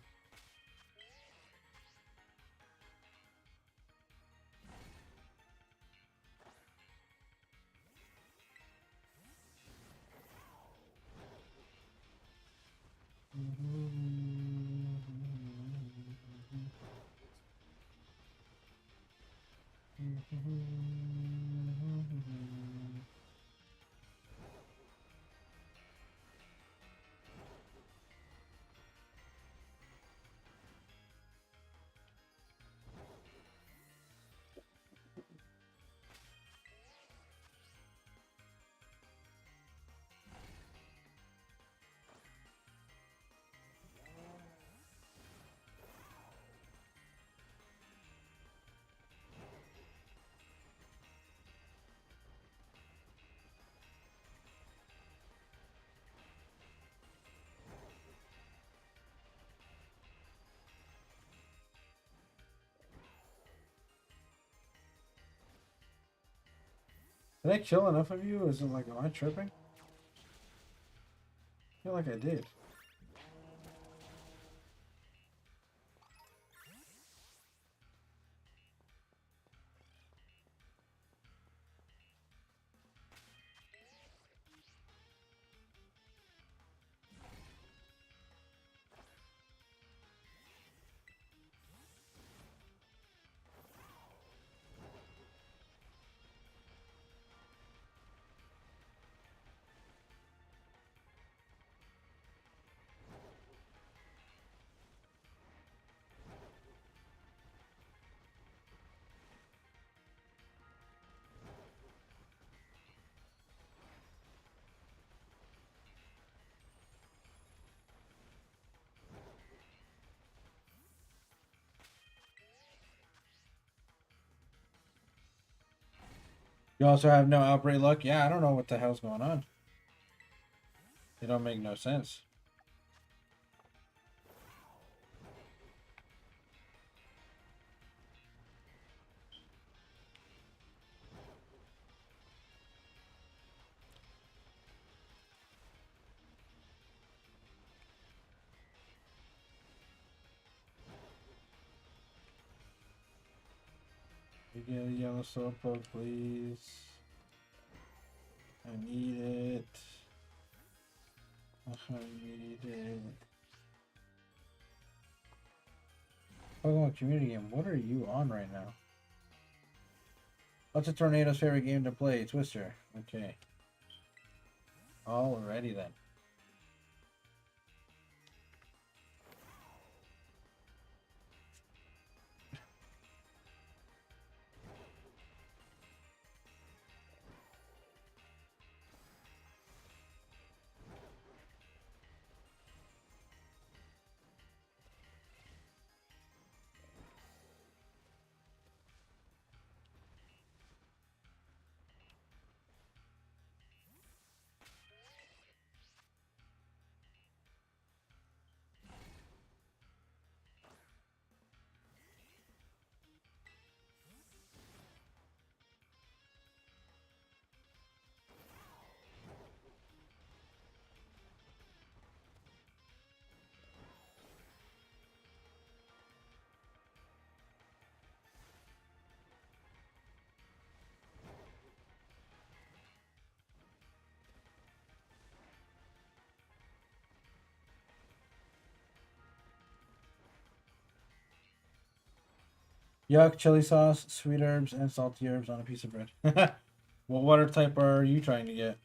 Did I kill enough of you? Is it like, am I tripping? I feel like I did. You also have no outbreak luck? Yeah, I don't know what the hell's going on. It don't make no sense. You get a yellow slowpoke, please. I need it. I need it. Pokemon community game. What are you on right now? What's a tornado's favorite game to play? Twister. Okay. Alrighty then. Yuck, chili sauce, sweet herbs, and salty herbs on a piece of bread. What water type are you trying to get?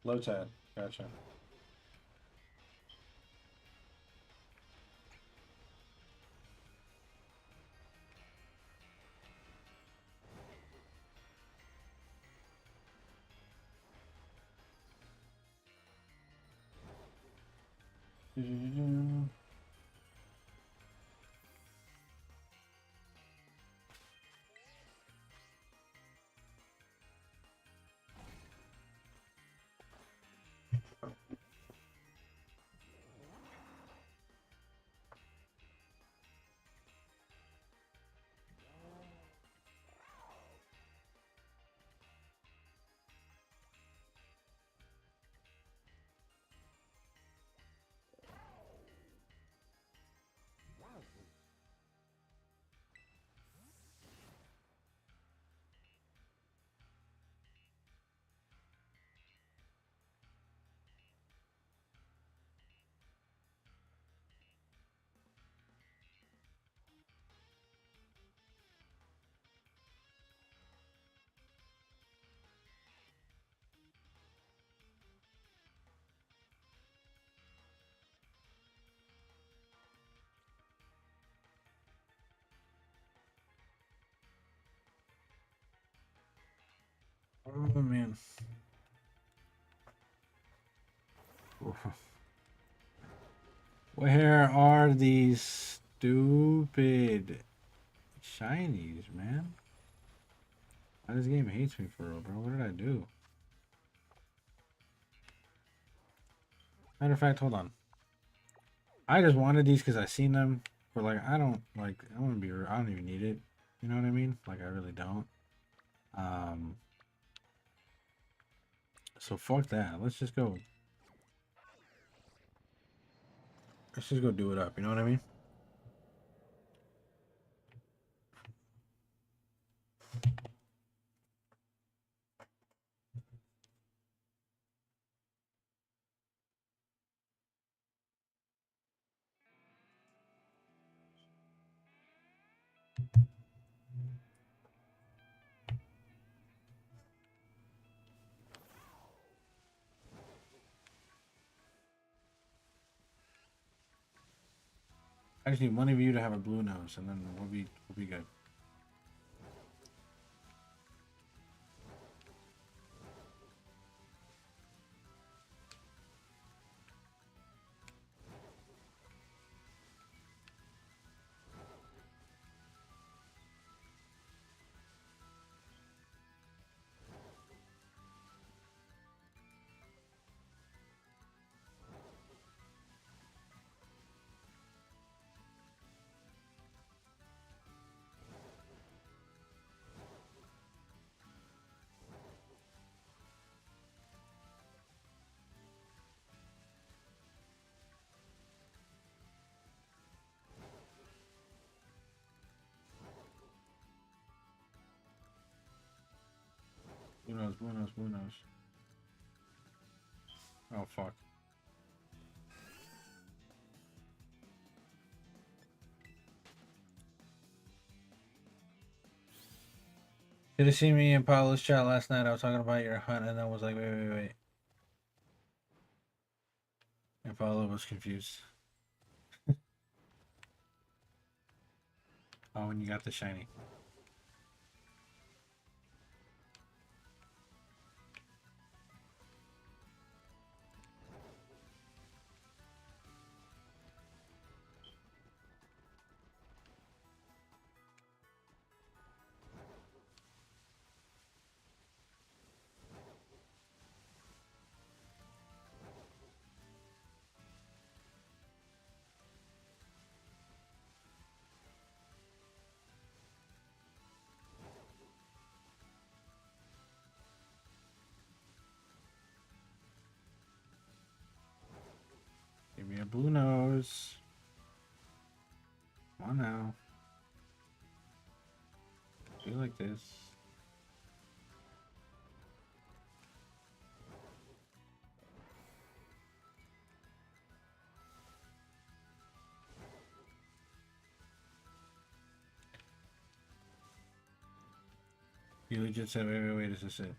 Low tad. Gotcha. Oh man. Where are these stupid shinies, man? Why this game hates me for real, bro? What did I do? Matter of fact, hold on. I just wanted these because I seen them, but like I don't like. I want to be. I don't even need it. You know what I mean? Like I really don't. Um. So fuck that. Let's just go. Let's just go do it up. You know what I mean? I just need one of you to have a blue nose, and then we'll be good. Blue nose, blue nose, blue nose. Oh fuck. Did you see me in Paolo's chat last night? I was talking about your hunt, and then was like, wait. And Paolo was confused. Oh, when you got the shiny. Give me a blue nose. Come on now. Do like this. You legit said, wait, is this it?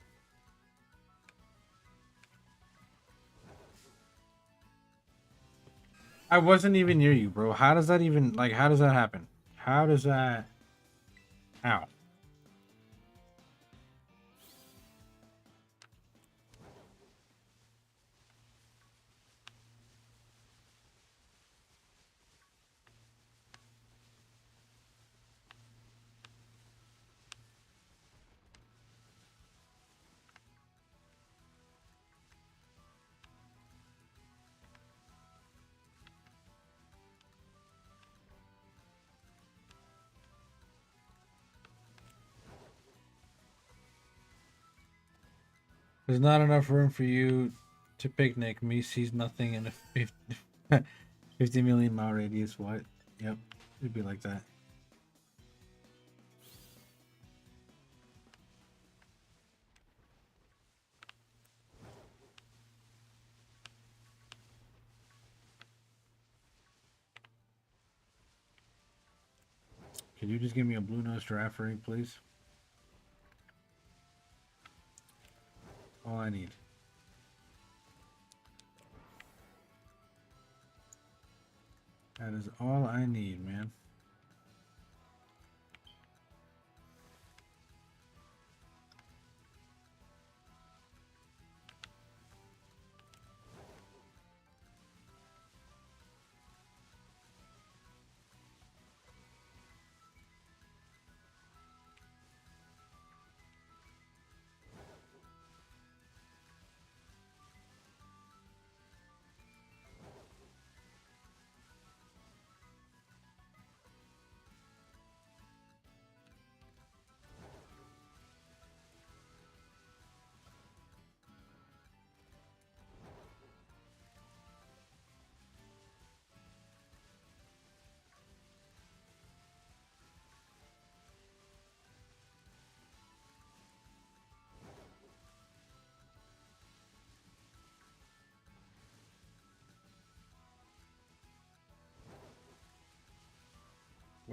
I wasn't even near you, bro. How does that even, like, how does that happen? How does that, ow. There's not enough room for you to picnic. Me sees nothing in a 50 million mile radius. What? Yep. It'd be like that. Can you just give me a blue nose giraffe ring, please? All I need. That is all I need, man.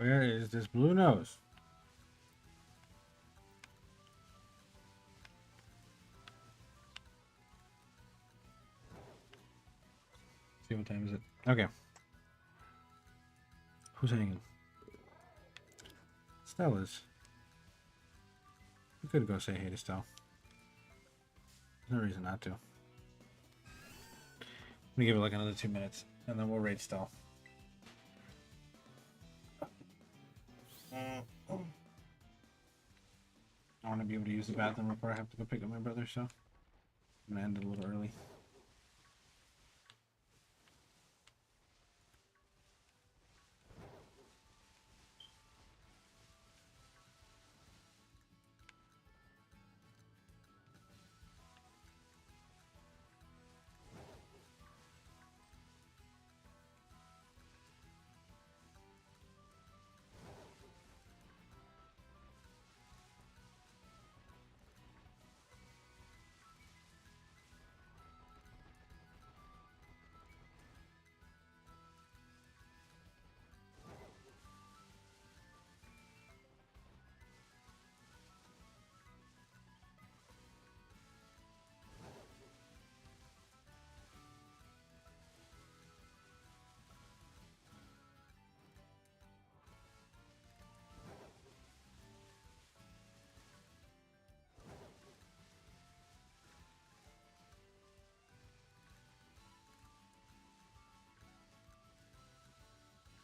Where is this blue nose? See what time is it? Okay. Who's hanging? Stella's. We could go say hey to Stella. There's no reason not to. I'm gonna give it like another 2 minutes, and then we'll raid Stella. I want to be able to use the bathroom before I have to go pick up my brother, so I'm gonna end it a little early.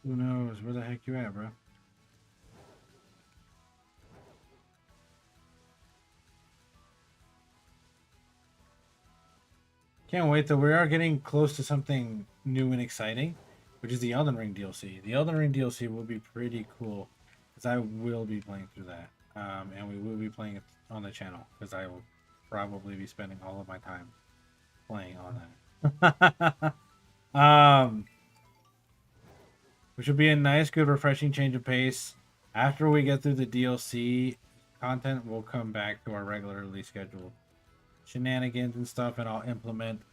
Who knows? Where the heck you at, bro? Can't wait though. We are getting close to something new and exciting, which is the Elden Ring DLC. The Elden Ring DLC will be pretty cool because I will be playing through that, and we will be playing it on the channel because I will probably be spending all of my time playing on that. Which will be a nice, good, refreshing change of pace. After we get through the DLC content, we'll come back to our regularly scheduled shenanigans and stuff, and I'll implement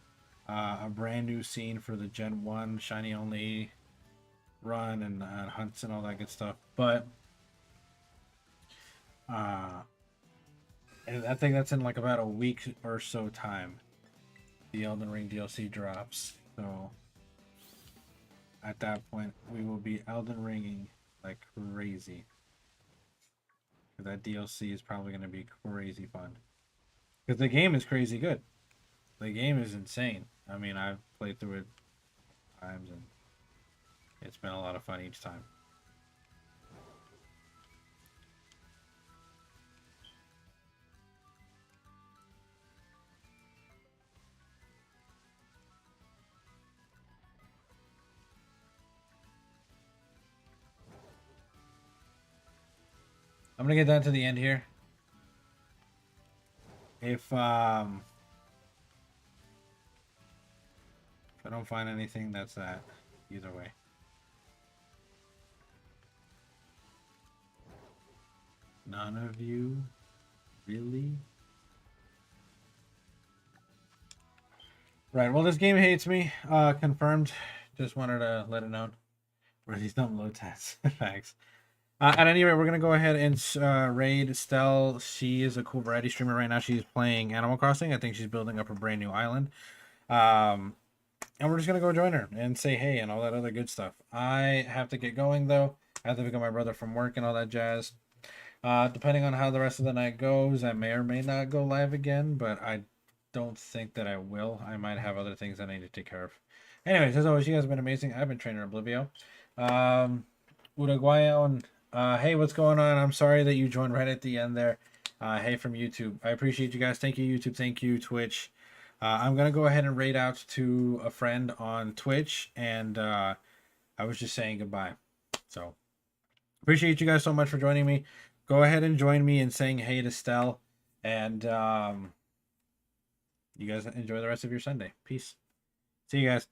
a brand new scene for the Gen 1 Shiny Only run and hunts and all that good stuff. But and I think that's in like about a week or so time. The Elden Ring DLC drops, so at that point we will be Elden Ringing like crazy. That DLC is probably going to be crazy fun. Because the game is crazy good. The game is insane. I mean, I've played through it times and it's been a lot of fun each time. I'm gonna get down to the end here. If I don't find anything, that's that. Either way. None of you? Really? Right, well this game hates me. Confirmed. Just wanted to let it know. Where these dumb load tests. Thanks. At any rate, we're going to go ahead and raid Estelle. She is a cool variety streamer right now. She's playing Animal Crossing. I think she's building up a brand new island. And we're just going to go join her and say hey and all that other good stuff. I have to get going, though. I have to pick up my brother from work and all that jazz. Depending on how the rest of the night goes, I may or may not go live again, but I don't think that I will. I might have other things that I need to take care of. Anyways, as always, you guys have been amazing. I've been Trainer Oblivio. Uruguayan. Hey, what's going on? I'm sorry that you joined right at the end there. Hey from YouTube. I appreciate you guys. Thank you, YouTube. Thank you, Twitch. I'm going to go ahead and raid out to a friend on Twitch, and I was just saying goodbye. So, appreciate you guys so much for joining me. Go ahead and join me in saying hey to Stell, and you guys enjoy the rest of your Sunday. Peace. See you guys.